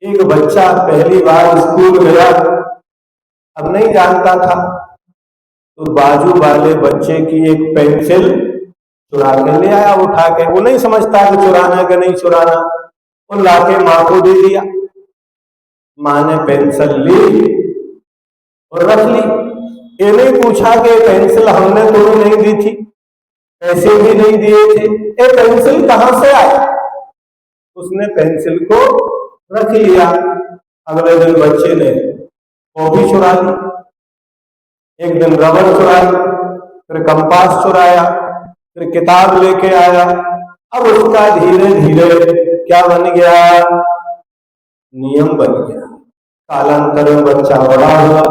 एक बच्चा पहली बार स्कूल गया, अब नहीं जानता था, तो बाजू वाले बच्चे की एक पेंसिल चुरा के ले आया उठा के। वो नहीं समझता कि चुराना कि नहीं चुराना, वो लाके माँ को दे दिया। माँ ने पेंसिल ली और रख ली। ये नहीं पूछा कि पेंसिल हमने तुम्हें नहीं दी थी, पैसे भी नहीं दिए थे, ये पेंसिल कहां से आई? उसने पेंसिल को रख लिया। अगले दिन बच्चे ने कॉपी चुरा ली, एक दिन रबर चुरा ली, फिर कंपास चुराया, फिर किताब लेके आया। अब उसका धीरे धीरे क्या बन गया? नियम बन गया। कालांतर में बच्चा बड़ा हुआ,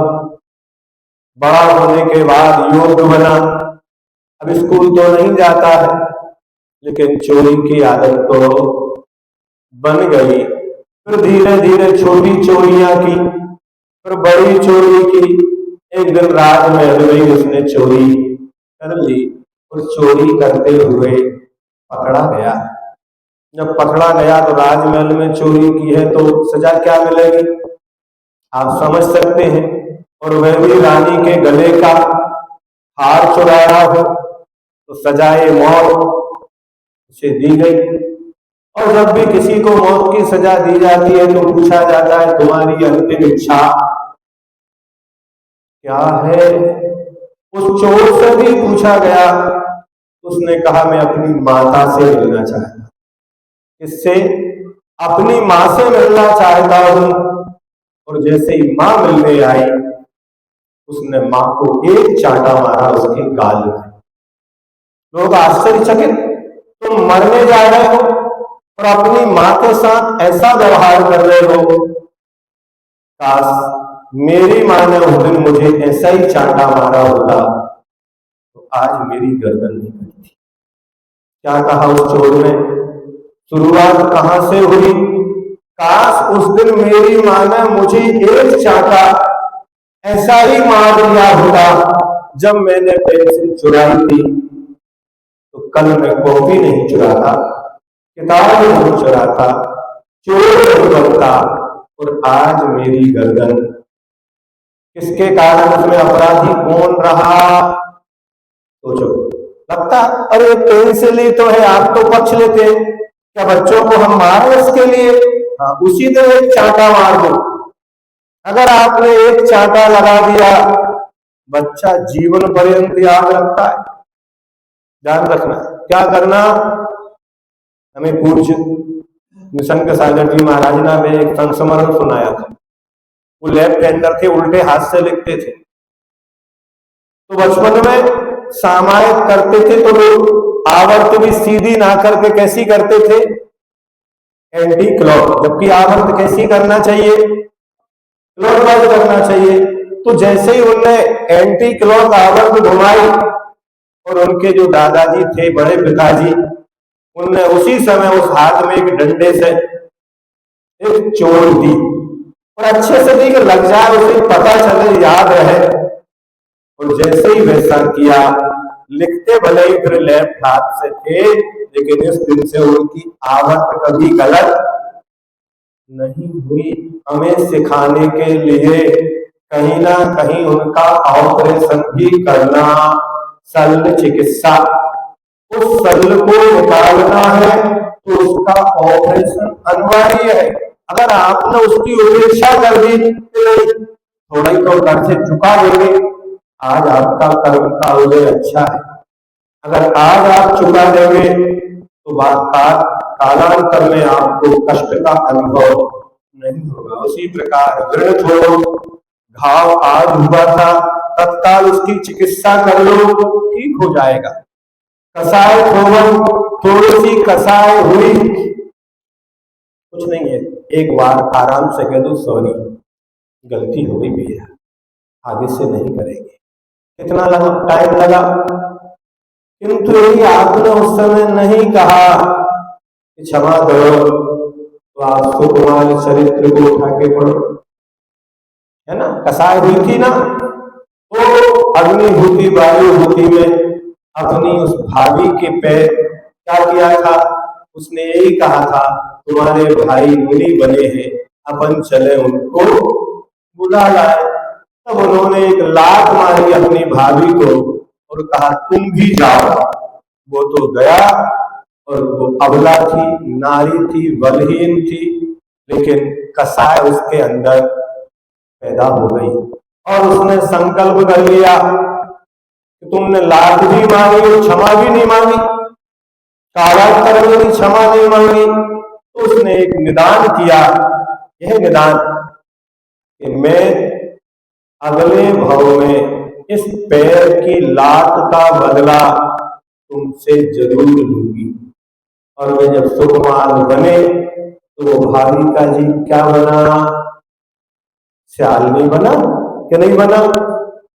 बड़ा होने के बाद योग्य बना। अब स्कूल तो नहीं जाता है, लेकिन चोरी की आदत तो बन गई। फिर धीरे धीरे छोटी चोरियां की, फिर बड़ी चोरी की। एक दिन राजमहल में उसने चोरी कर ली और चोरी करते हुए पकड़ा गया। जब पकड़ा गया तो राजमहल में चोरी की है तो सजा क्या मिलेगी आप समझ सकते हैं। और वह भी रानी के गले का हार चुराया हो तो सजाए मौत उसे दी गई। और जब भी किसी को मौत की सजा दी जाती है तो पूछा जाता है तुम्हारी अंतिम इच्छा क्या है। उस चोर से भी पूछा गया, उसने कहा मैं अपनी माता से मिलना चाहता। इससे अपनी मां से मिलना चाहता हूं। और जैसे ही मां मिलने आई उसने मां को एक चांटा मारा उसके गाल में। लोग आश्चर्यचकित, तुम मरने जा रहे हो और अपनी मां के साथ ऐसा व्यवहार कर रहे हो। काश मेरी मां ने उस दिन मुझे ऐसा ही चांटा मारा होता तो आज मेरी गर्दन नहीं कटती। क्या कहा उस चोर ने? शुरुआत कहां से हुई? काश उस दिन मेरी मां ने मुझे एक चांटा ऐसा ही मार दिया होता जब मैंने पेंसिल चुराई थी। तो कल मैं कॉपी नहीं चुराता, किताब नहीं चुराता, चोर नहीं बनता। और आज मेरी गर्दन, किसके कारण उसमें अपराधी कौन रहा? सोचो। लगता अरे पेंसिल ही तो है, आप तो पक्ष लेते हैं, क्या बच्चों को हम मारे इसके लिए? हाँ, उसी दिन एक चांटा मार दो। अगर आपने एक चांटा लगा दिया, बच्चा जीवन पर्यंत याद रखता है। ध्यान रखना, क्या करना? हमें पूज्य निशंक सागर जी महाराज ने हमें एक संस्मरण सुनाया था। वो लेफ्ट हैंडर थे, उल्टे हाथ से लिखते थे। तो बचपन में सामायिक करते थे तो लोग आवर्त भी सीधी ना करके कैसी करते थे? Anti clock. जबकि आवर्त कैसी करना चाहिए? क्लॉकवाइज करना चाहिए। तो जैसे ही उनने एंटी क्लॉक आवर्त घुमाई और उनके जो दादाजी थे, बड़े पिताजी, उनने उसी समय उस हाथ में एक डंडे से एक चोट दी। और अच्छे से दी कि लग जाए, उसे पता चले, याद रहे। और जैसे ही वैसा किया, लिखते भले ही फिर लेफ्ट हाथ से थे, लेकिन इस दिन से उनकी आवर्त कभी गलत नहीं हुई। हमें सिखाने के लिए कहीं ना कहीं उनका ऑपरेशन भी करना, शल्य चिकित्सा, उस शल्य को निकालना है तो उसका ऑपरेशन अनिवार्य है। अगर आपने उसकी उपेक्षा कर दी, थोड़ा ही तो घर से चुका देंगे। आज आपका कर्म का उदय अच्छा है, अगर आज आप चुका देंगे तो कालांतर में आपको कष्ट का अनुभव नहीं होगा। उसी प्रकार ऋण छोड़ो, घाव आज हुआ था, तत्काल उसकी चिकित्सा कर लो, ठीक हो जाएगा। कसाय छोड़ो, थोड़ी सी कसाय हुई, कुछ नहीं है, एक बार आराम से कह दो सॉरी, गलती हो गई भैया, आगे से नहीं करेंगे। कितना लगा? टाइम लगा, किंतु यही आपने उस समय नहीं कहा कि क्षमा करो, तो आप सुकुमार चरित्र को उठा के पढ़ो, है ना? कसाय हुई थी ना, तो अग्निहोत्री वायुहोत्री में अपनी उस भाभी के पैर क्या किया था? उसने यही कहा था तुम्हारे भाई मुनि बने हैं, अपन चले उनको बुला लाए। तब उन्होंने एक लात मारी अपनी भाभी को और कहा तुम भी जाओ। वो तो गया, और वो अबला थी, नारी थी, बलहीन थी, लेकिन कसाय उसके अंदर पैदा हो गई। और उसने संकल्प कर लिया कि तुमने लात भी मांगी और क्षमा भी नहीं मांगी, कालांतर में भी क्षमा नहीं मांगी। तो उसने एक निदान किया, यह निदान कि मैं अगले भव में इस पैर की लात का बदला तुमसे जरूर लूंगी। और वे जब सुकुमार बने तो वो भाभी का जी क्या बना? श्यालनी बना कि नहीं बना?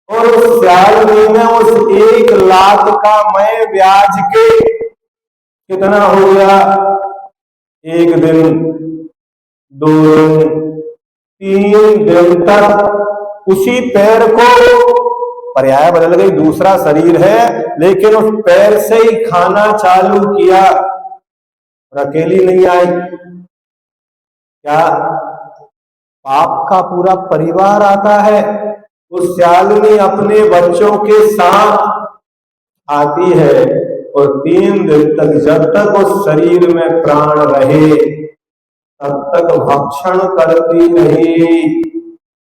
और उस श्यालनी में उस एक लात का मैं ब्याज के कितना हो गया? एक दिन, 2 दिन, 3 दिन तक उसी पैर को, पर्याय बदल गई, दूसरा शरीर है, लेकिन उस पैर से ही खाना चालू किया। और अकेली नहीं आई, क्या पाप का पूरा परिवार आता है? वो सियालिनी अपने बच्चों के साथ आती है और 3 दिन तक, जब तक उस शरीर में प्राण रहे तब तक भक्षण करती रही।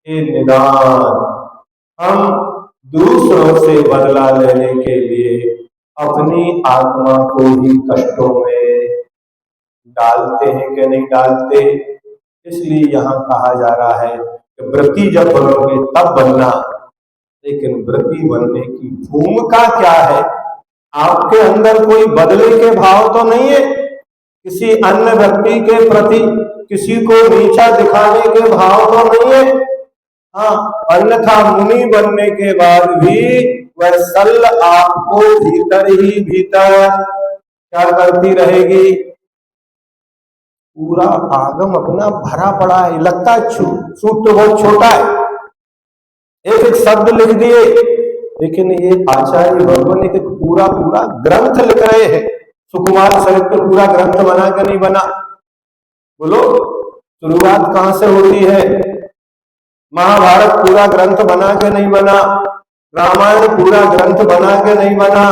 ये निदान हम दूसरों से बदला लेने के लिए अपनी आत्मा को ही कष्टों में डालते हैं कि नहीं डालते। इसलिए यहाँ कहा जा रहा है कि व्रती जब बनोगे तब बनना, लेकिन व्रती बनने की भूमिका क्या है? आपके अंदर कोई बदले के भाव तो नहीं है, किसी अन्य व्यक्ति के प्रति किसी को नीचा दिखाने के भाव तो नहीं है। हाँ, अन्यथा मुनि बनने के बाद भी वह सल आपको भीतर ही भीतर क्या करती रहेगी? पूरा आगम अपना भरा पड़ा है, लगता है सूत्र तो बहुत छोटा है, एक एक शब्द लिख दिए, लेकिन ये आचार्य भगवान एक पूरा पूरा ग्रंथ लिख रहे हैं। सुकुमार चरित्र पूरा ग्रंथ बना के नहीं बना। बोलो, शुरुआत कहां से होती है? महाभारत पूरा ग्रंथ बना के नहीं बना, रामायण पूरा ग्रंथ बना के नहीं बना।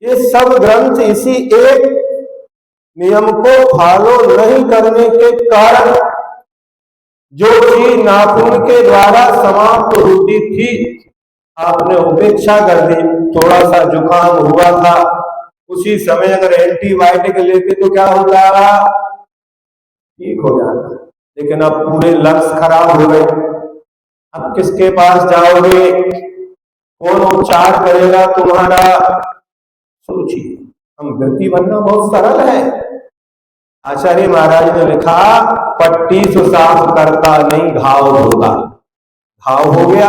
ये सब ग्रंथ इसी एक नियम को फॉलो नहीं करने के कारण जो चीज नाखून के द्वारा समाप्त होती थी आपने उपेक्षा कर दी। थोड़ा सा जुकाम हुआ था, उसी समय अगर एंटीबायोटिक लेते तो क्या होता? ठीक हो जाता। लेकिन अब पूरे लक्ष्य खराब हो गए। अब किसके पास जाओगे? कौन उपचार करेगा तुम्हारा? सोचिए। हम व्रती बनना बहुत सरल है। आचार्य महाराज ने लिखा, पट्टी से साफ करता नहीं घाव होता। घाव हो गया,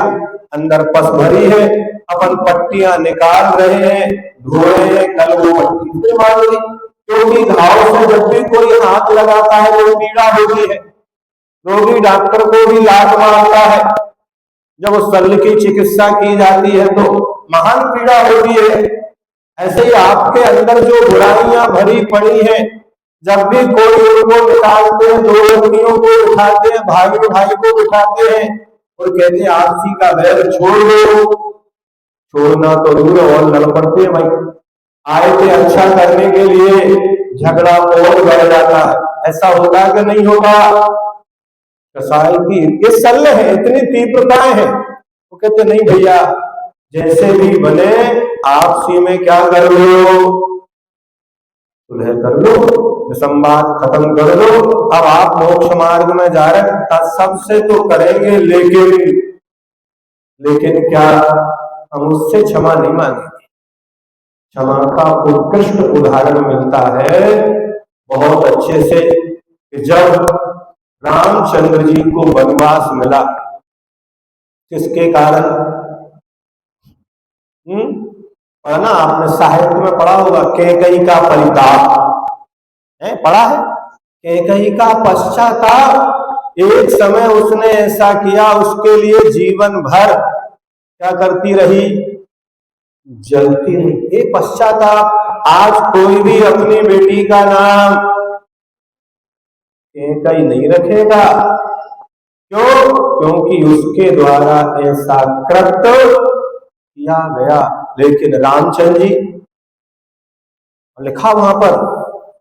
अंदर पस भरी है, अपन पट्टियां निकाल रहे हैं, धो रहे हैं, कल वो पट्टी से मार दी। क्योंकि घाव से जब भी कोई हाथ लगाता है वो पीड़ा होती है। रोगी डॉक्टर को भी लात मारता है, जब उस शल्य की चिकित्सा की जाती है तो महान पीड़ा होती है। ऐसे ही आपके अंदर जो बुराइयां भरी पड़ी हैं, जब भी कोई उनको निकालते हैं, दो व्यक्तियों को उठाते हैं, भाई भाई को उठाते हैं और कहते हैं आपसी का वैर छोड़ दो। छोड़ना तो दूर और लड़ पड़ते हैं भाई। आए थे अच्छा करने के लिए, झगड़ा और बढ़ जाता है। ऐसा होगा कि नहीं होगा? कसाई की ये शल्य है, इतनी तीव्रताएं हैं। वो कहते नहीं भैया, जैसे भी बने आपसी में क्या कर लो? सुलह कर लो, संवाद खत्म कर लो। अब आप मोक्ष मार्ग में जा रहे, सबसे तो करेंगे, लेकिन क्या हम उससे क्षमा नहीं मांगेंगे? क्षमा का उत्कृष्ट उदाहरण मिलता है बहुत अच्छे से, कि जब रामचंद्र जी को वनवास मिला, किसके कारण? पढ़ना आपने साहित्य में पढ़ा होगा, कैकेयी का परिताप है, पढ़ा है? कैकेयी का पश्चाताप। एक समय उसने ऐसा किया, उसके लिए जीवन भर क्या करती रही? जलती रही। ये पश्चाताप। आज कोई भी अपनी बेटी का नाम कैकेयी नहीं रखेगा। क्यों? क्योंकि उसके द्वारा ऐसा कृत्य किया गया। लेकिन रामचंद्र जी, लिखा वहां पर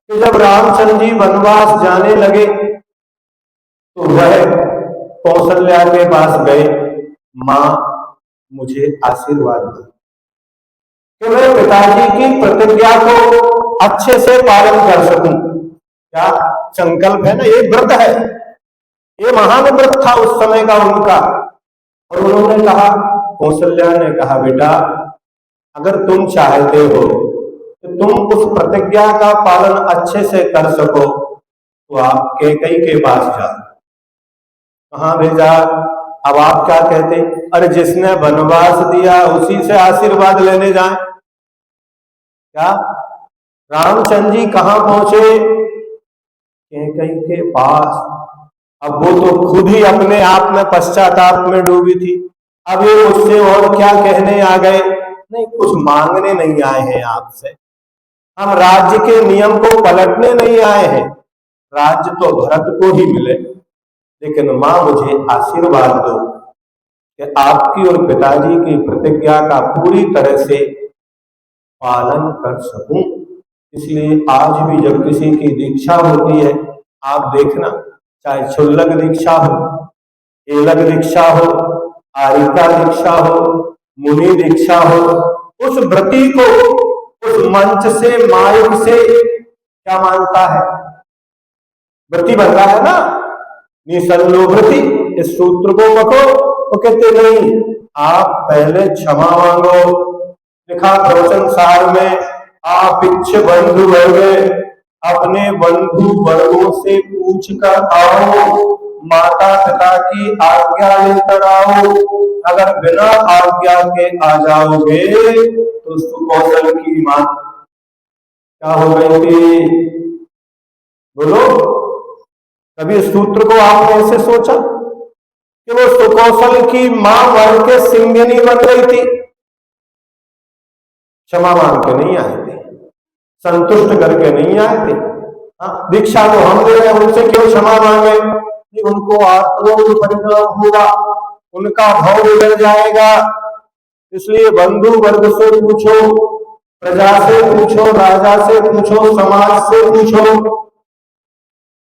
कि जब रामचंद्र जी वनवास जाने लगे तो वह कौशल्या के पास गए, मां मुझे आशीर्वाद दो कि मैं पिताजी की प्रतिज्ञा को अच्छे से पालन कर सकूं। क्या संकल्प है ना, ये व्रत है, ये महान व्रत था उस समय का उनका। और उन्होंने कहा, कौशल्या ने कहा, बेटा अगर तुम चाहते हो कि तुम उस प्रतिज्ञा का पालन अच्छे से कर सको तो आप कैकेयी के पास जाओ। कहां भेजा? अब आप क्या कहते? अरे जिसने वनवास दिया उसी से आशीर्वाद लेने जाएं। क्या रामचंद्र जी कहां पहुंचे? कैकेयी के पास। अब वो तो खुद ही अपने आप में पश्चाताप में डूबी थी। अब ये मुझसे और क्या कहने आ गए? नहीं, कुछ मांगने नहीं आए हैं आपसे, हम राज्य के नियम को पलटने नहीं आए हैं। राज्य तो भरत को ही मिले, लेकिन मां मुझे आशीर्वाद दो। कि आपकी और पिताजी की प्रतिज्ञा का पूरी तरह से पालन कर सकूं। इसलिए आज भी जब किसी की दीक्षा होती है, आप देखना, चाहे क्षुल्लक दीक्षा हो, एलक दीक्षा हो, आरिका दीक्षा हो, मुनि दीक्षा हो, उस व्रती को उस मंच से, माइक से क्या मानता है? व्रती बन रहा है ना, निसल्लो व्रती। इस सूत्र को पकड़ो। वो कहते नहीं, आप पहले क्षमा मांगो। लिखा प्रवचन सार में, आप इच्छ बंधु वर्ग, अपने बंधु वर्गों से पूछ कर आओ, माता पिता की आज्ञा लेकर आओ। अगर बिना आज्ञा के आ जाओगे तो सुकौशल की मां क्या हो गई थी? बोलो। कभी इस सूत्र को आपने ऐसे सोचा कि वो सुकौशल की मां मर के सिंगिनी बन गई थी? क्षमा मांग के नहीं आए थे, संतुष्ट करके नहीं आए थे। दीक्षा तो हम दे रहे हैं, उनसे क्यों क्षमा मांगे? उनको आत्मों परिणाम होगा, उनका भाव बिगड़ जाएगा। इसलिए बंधु वर्ग से पूछो, प्रजा से पूछो, राजा से पूछो, समाज से पूछो,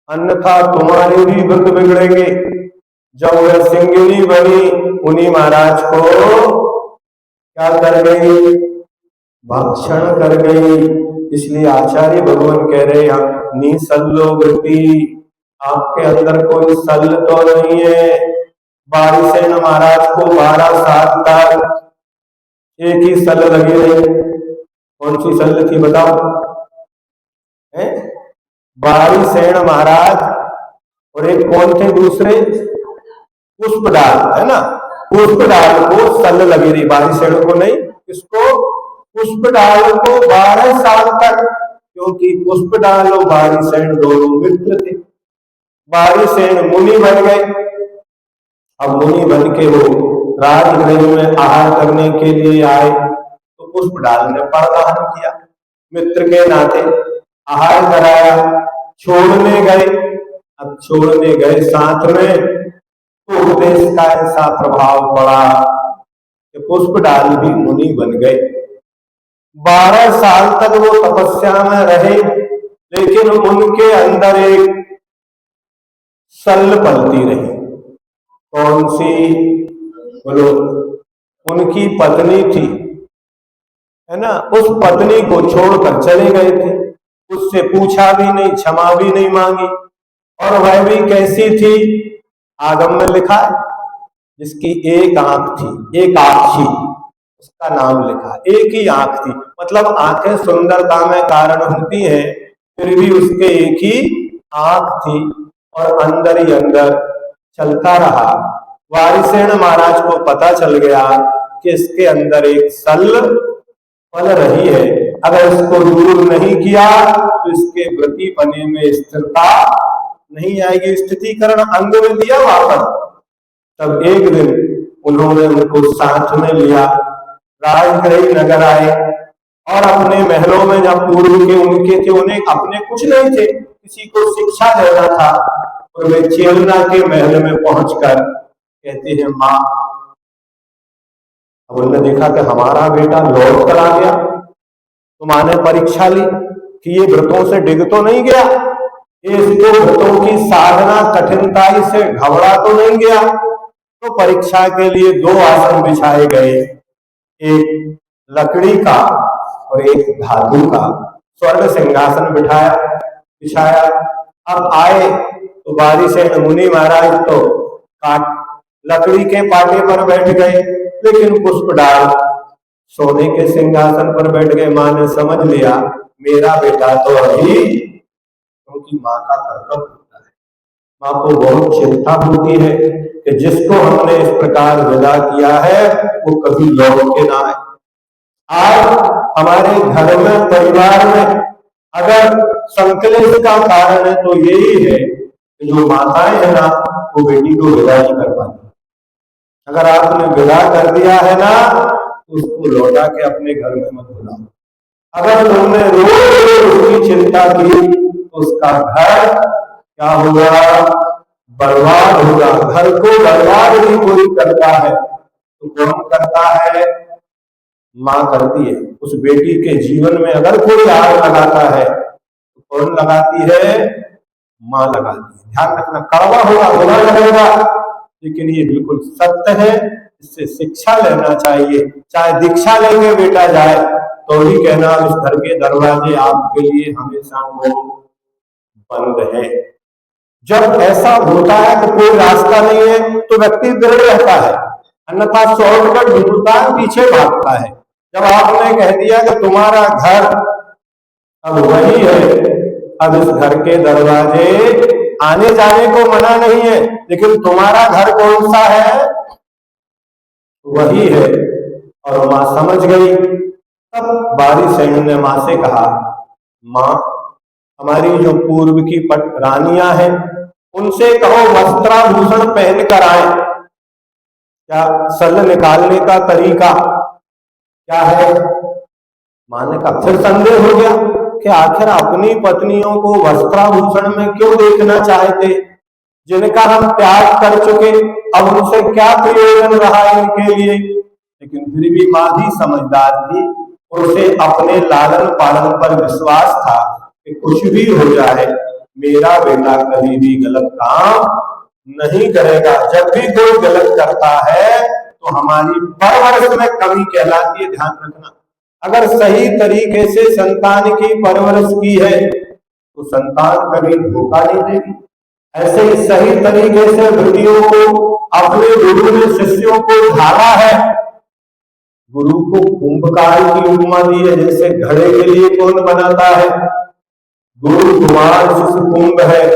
अन्यथा तुम्हारे भी व्रत बिगड़ेंगे। जब वह सिंगिनी बनी, उन्हीं महाराज को क्या कर गई? भक्षण कर गई। इसलिए आचार्य भगवान कह रहे हैं, निसल्लो वृत्ति, आपके अंदर कोई सल तो नहीं है। बारिसेन महाराज को 12 साल तक एक ही सल लगी रही। कौन सी सल थी बताओ? बारिसेन महाराज और एक कौन थे दूसरे? पुष्पडाल, है ना। पुष्पडाल को सल लगी रही, बारिसेन को नहीं। इसको पुष्पडाल को 12 साल तक, क्योंकि पुष्पडाल और बारिसेन दोनों मित्र थे। बारिसेन मुनि बन गए। अब मुनि बन के वो राजगृह में आहार करने के लिए आए, तो पुष्पडाल ने परदान किया, मित्र के नाते आहार कराया। छोड़ने गए, अब छोड़ने गए साथ में, तो उपदेश का ऐसा प्रभाव पड़ा कि पुष्पडाल भी मुनि बन गए। 12 साल तक वो तपस्या में रहे, लेकिन उनके अंदर एक सल पलती रही। कौन सी? बोलो। उनकी पत्नी थी, है ना। उस पत्नी को छोड़कर चले गए थे, उससे पूछा भी नहीं, क्षमा भी नहीं मांगी। और वह भी कैसी थी? आगम में लिखा है, जिसकी एक आंख थी, एक आंखी, उसका नाम लिखा, एक ही आंख थी। मतलब आंखें सुंदरता में कारण होती हैं, फिर भी उसके एक ही आंख थी और अंदर ही अंदर चलता रहा। वारिसेन महाराज को पता चल गया कि इसके अंदर एक सल पल रही है, अगर इसको दूर नहीं किया तो इसके व्रती बने में स्थिरता नहीं आएगी। स्थितिकरण अंग में दिया वापस। तब एक दिन उन्होंने उनको साथ में लिया, राजगृह नगर आए, और अपने महलों में जब पूर्व के उनके थे, उन्हें अपने कुछ नहीं थे, किसी को शिक्षा देना था, और वे चेलना के महल में पहुंचकर कहते हैं, माँ। अब उन्होंने देखा कि हमारा बेटा लौट कर आ गया, तो माँ ने परीक्षा ली कि ये व्रतों से डिग तो नहीं गया, इसको व्रतों की साधना कठिनताई से घबरा तो नहीं गया। तो परीक्षा के लिए 2 आसन बिछाए गए, एक लकड़ी का और एक धातु का। स्वर्ग सिंहासन बिछाया। अब आए तो बारिसेन मुनि महाराज तो लकड़ी के पाटे पर बैठ गए, लेकिन पुष्पडाल सोने के सिंहासन पर बैठ गए। मां ने समझ लिया, मेरा बेटा तो अभी, क्योंकि माँ का कर्तव्य होता है, माँ को बहुत चिंता होती है कि जिसको हमने इस प्रकार विदा किया है वो कभी लौट के ना आए। आज हमारे घर में, परिवार में अगर संकलेश का कारण है तो यही है कि जो माताएं है ना, वो बेटी को विदा नहीं कर पाती। अगर आपने विदा कर दिया है ना, तो उसको लौटा के अपने घर में मत बुलाओ। अगर तुमने रोज उसकी चिंता की तो उसका घर क्या होगा? बर्बाद होगा। घर को बर्बाद ही कोई करता है, तो कौन करता है? माँ करती है। उस बेटी के जीवन में अगर कोई आग लगाता है तो कौन लगाती है? माँ लगाती है। ध्यान रखना, कड़वा होगा, बुरा लगेगा, लेकिन ये बिल्कुल सत्य है। इससे शिक्षा लेना चाहिए। चाहे दीक्षा लेके बेटा जाए तो ही कहना इस घर के दरवाजे आपके लिए हमेशा वो बंद है। जब ऐसा होता है तो कोई रास्ता नहीं है तो व्यक्ति दृढ़ रहता है, अन्यथा शॉर्टकट ढूंढता है, पीछे भागता है। जब आपने कह दिया कि तुम्हारा घर अब वही है, अब इस घर के दरवाजे आने जाने को मना नहीं है, लेकिन तुम्हारा घर कौन सा है? वही है। और माँ समझ गई। तब बारीसेन ने माँ से कहा, माँ हमारी जो पूर्व की पट रानियां हैं उनसे कहो वस्त्राभूषण पहन कर आए। क्या सल निकालने का तरीका क्या है? माँ ने कहा, फिर संदेह हो गया कि आखिर अपनी पत्नियों को वस्त्राभूषण में क्यों देखना चाहते, जिनका हम त्याग कर चुके, अब उनसे क्या प्रयोजन रहा इनके लिए। लेकिन फिर भी माँ भी समझदार थी, उसे अपने लालन पालन पर विश्वास था कि कुछ भी हो जाए मेरा बेटा कभी भी गलत काम नहीं करेगा। जब भी कोई गलत करता है तो हमारी परवरिश में कमी कहलाती है। ध्यान रखना, अगर सही तरीके से संतान की परवरिश की है तो संतान कभी धोखा नहीं देगी। ऐसे ही सही तरीके से वृत्तियों को अपने गुरु ने शिष्यों को ढाला है। गुरु को कुंभकार की उपमा दी है, जैसे घड़े के लिए कौन बनाता है? गुरु कुमार शिष्य कुंभ है।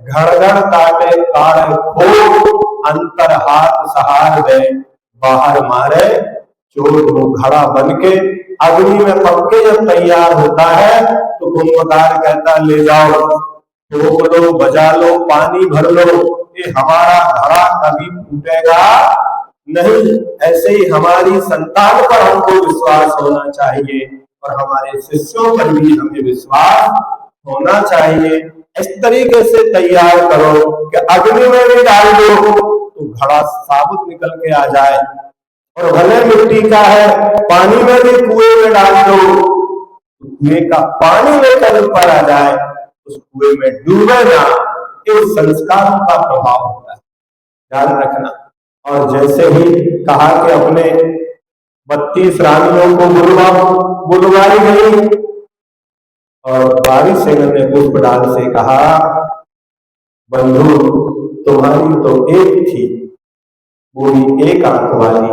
घड़ घड़ काटे ताड़ खो, अंतर हाथ सहार दे, बाहर मारे चोर हो। घड़ा बनके अग्नि में पक के जब तैयार होता है तो कुंभकार कहता ले जाओ, ठोक लो, बजा लो, पानी भर लो, ये हमारा घड़ा कभी फूटेगा नहीं। ऐसे ही हमारी संतान पर हमको विश्वास होना चाहिए और हमारे शिष्यों पर भी हमें विश्वास होना चाहिए। इस तरीके से तैयार करो कि अग्नि में भी डाल दो तो घड़ा साबुत निकल के आ जाए, और भले मिट्टी का है पानी में भी कुएं में डाल दो, कुएं का पानी में कल ऊपर आ जाए, उस कुएं में डूबे ना। ये संस्कारों का प्रभाव होता है, ध्यान रखना। और जैसे ही कहा कि अपने 32 रानियों को बुलवाई गई और बारीसेन ने पुष्पडाल से कहा, बंधु तुम्हारी तो एक थी, वो भी एक आंख वाली,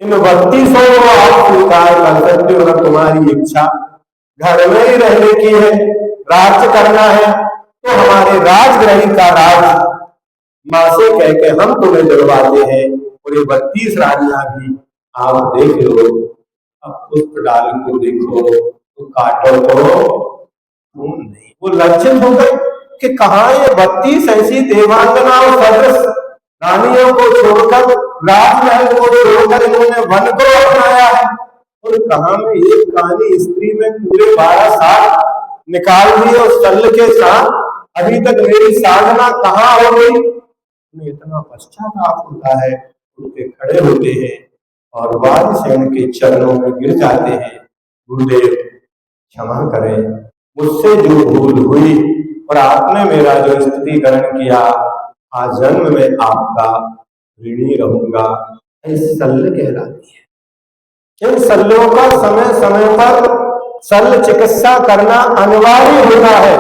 इन 32 को आप स्वीकार कर सकते हो अगर तुम्हारी इच्छा घर में ही रहने की है, राज्य करना है, तो हमारे राजगृह का राज माँ से कह के हम तुम्हें दिलवाते हैं। और ये 32 रानियां भी आप देख लो। अब पुष्पडाल को देखो तो काटो तो खून नहीं। वो लज्जित हो गए कि कहाँ ये 32 ऐसी देवांगनाओं सदृश रानियों को छोड़कर, राजमहल को छोड़कर इन्होंने वन को अपनाया है, और कहाँ में एक कहानी स्त्री में पूरे 12 साल निकाल दिए और शल्य के साथ, अभी तक मेरी साधना कहाँ हो गई। उन्हें इतना पश्चाताप होता है, उनके खड़े होते हैं और बारीसेन के चरणों में गिर जाते हैं, गुरुदेव क्षमा करें, मुझसे जो भूल हुई और आपने मेरा जो स्तुतिकरण किया, आज जन्म में आपका ऋणी रहूंगा। शल्य कहलाती है। इन शल्यों का समय समय पर शल्य चिकित्सा करना अनिवार्य होता है,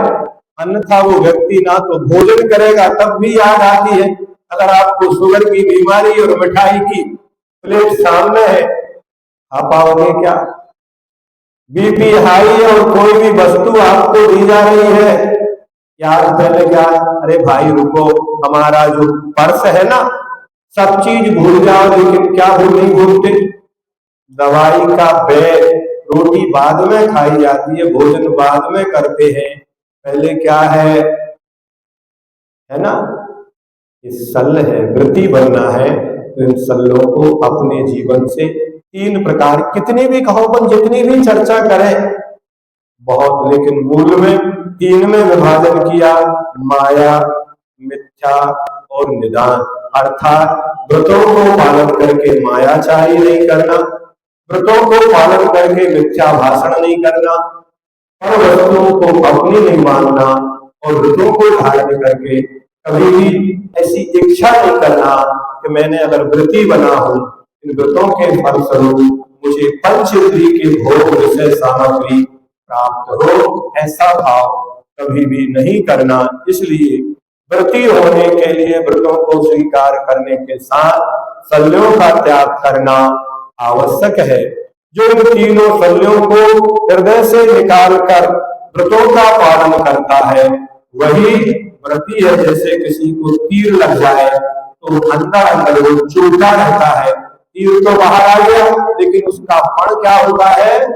अन्यथा वो व्यक्ति ना तो भोजन करेगा तब भी याद आती है। अगर आपको शुगर की बीमारी और मिठाई की प्लेट सामने है, खा पाओगे क्या? बीपी हाई है और कोई भी वस्तु आपको दी जा रही है, याद पहले क्या, अरे भाई रुको, हमारा जो पर्स है ना, सब चीज भूल जाओ, लेकिन क्या भूल नहीं भूलते? दवाई का बैग, रोटी बाद में खाई जाती है, भोजन बाद में करते हैं, पहले क्या है ना? ये शल्य है, वृत्ति बनना है। तो इन शल्यों को अपने जीवन से 3 प्रकार, कितनी भी कहो अपन, जितनी भी चर्चा करें बहुत, लेकिन मूल में 3 में विभाजन किया, माया, मिथ्या और निदान, अर्थात व्रतों को पालन करके मायाचारी नहीं करना, व्रतों को पालन करके मिथ्या भाषण नहीं करना, हर वस्तुओं को अपनी नहीं मानना और व्रतों को धारण करके कभी भी ऐसी इच्छा नहीं करना कि मैंने अगर व्रती बना हूं, इन व्रतों के फलस्वरूप मुझे पंच इंद्रिय के भोग विषय सामग्री प्राप्त हो, ऐसा भाव कभी भी नहीं करना। इसलिए व्रती होने के लिए व्रतों को स्वीकार करने के साथ शल्यों का त्याग करना आवश्यक है। जो इन तीनों शल्यों को हृदय से निकाल कर व्रतों का पालन करता है वही व्रती है। जैसे किसी को तीर लग जाए तो अंदर अंदर वो चूलता रहता है, तीर तो बाहर आ गया लेकिन उसका फल क्या होता है,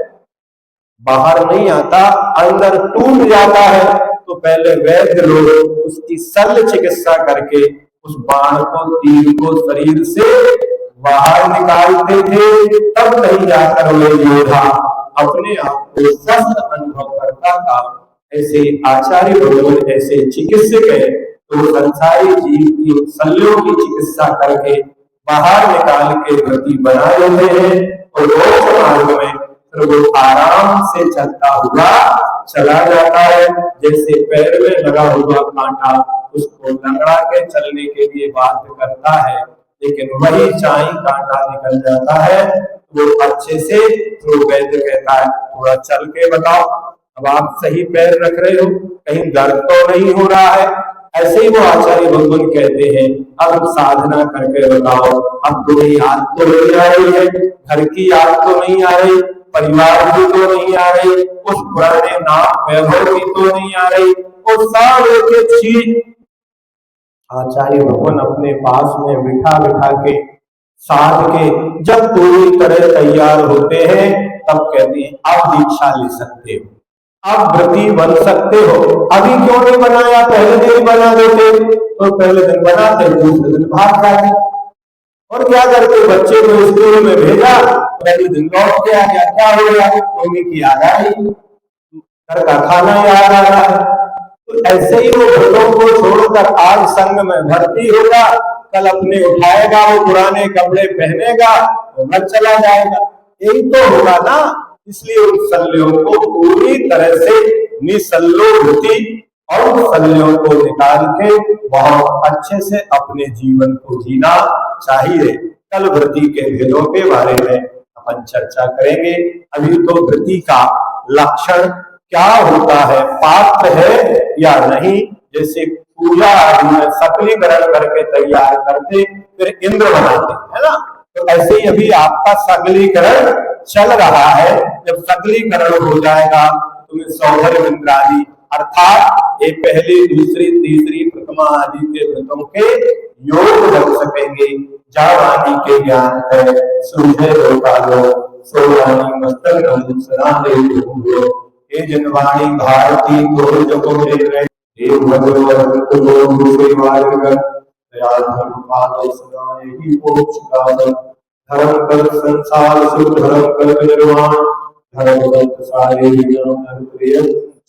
बाहर नहीं आता, अंदर टूट जाता है। तो पहले वैद्य लोग उसकी शल्य चिकित्सा करके उस बाण को, तीर को शरीर से बाहर निकालते थे, तब कहीं जाकर वो योद्धा अपने आप को स्वस्थ अनुभव करता था। ऐसे आचार्य भगवान ऐसे चिकित्सक है, तो संसारी जीव की शल्यों की चिकित्सा करके बाहर निकाल के गति बना लेते हैं और मोक्ष मार्ग में फिर वो आराम से चलता हुआ चला जाता है। जैसे पैर में लगा हुआ कांटा उसको लंगड़ा के चलने के लिए बाध्य करता है, लेकिन वही चाई कांटा निकल जाता है तो वो अच्छे से, तो वैद्य कहता है थोड़ा चल के बताओ, अब आप सही पैर रख रहे हो, कहीं दर्द तो नहीं हो रहा है। ऐसे ही वो आचार्य भगवान कहते हैं अब साधना करके बताओ, अब तुम्हें याद तो नहीं आ रही है, घर की याद तो नहीं आ रही, परिवार की तो नहीं आ रही, उस पुराने नाम वैभव की तो नहीं आ रही, वो सब एक एक चीज आचार्य भगवान अपने पास में बिठा बिठा के साध के जब पूरी तरह तैयार होते हैं तब कहते हैं अब दीक्षा ले सकते हो, आप व्रती बन सकते हो। अभी क्यों नहीं बनाया, पहले दिन ही बना देते, तो पहले दिन बनाते दूसरे दिन भाग जाते। और क्या करते, बच्चे को स्कूल में भेजा, पहले दिन लौट के आ गया, क्या हो गया, मम्मी की याद आई, घर का खाना याद आ रहा है। तो ऐसे ही वो व्रतों को छोड़कर आज संग में भर्ती होगा, कल अपने उठाएगा, वो पुराने कपड़े पहनेगा, वो घर चला जाएगा, यही तो होगा ना। इसलिए उन शल्यों को पूरी तरह से निसल्लोवृत्ति और शल्यों को निकाल के बहुत अच्छे से अपने जीवन को जीना चाहिए। कल व्रति के भेदों के बारे में अपन चर्चा करेंगे। अभी तो व्रति का लक्षण क्या होता है, पात्र है या नहीं, जैसे पूजा आदि में सकलीकरण करके तैयार करते फिर इंद्र बनाते है ना, तो ऐसे ही अभी आपका सकलीकरण चल रहा है। जब सकलीकरण हो जाएगा तुम्हें सौभर इंद्रादि अर्थात ये पहली दूसरी तीसरी प्रथमा आदि के व्रतों के योग बन सकेंगे। जावानी के ज्ञान है सूझे रोका लो, सोवानी मस्तक सदा दे हे जनवाणी भारती तो जगो रहे, हे भगवान तुम सेवार्ग दयाल धर्म पाल सदाए ही मोक्ष का धर्म कल संसार सुख धर्म कल निर्वाण धर्म ग्रंथ सारे प्रिय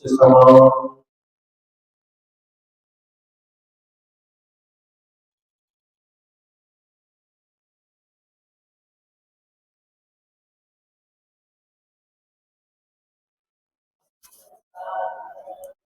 समान।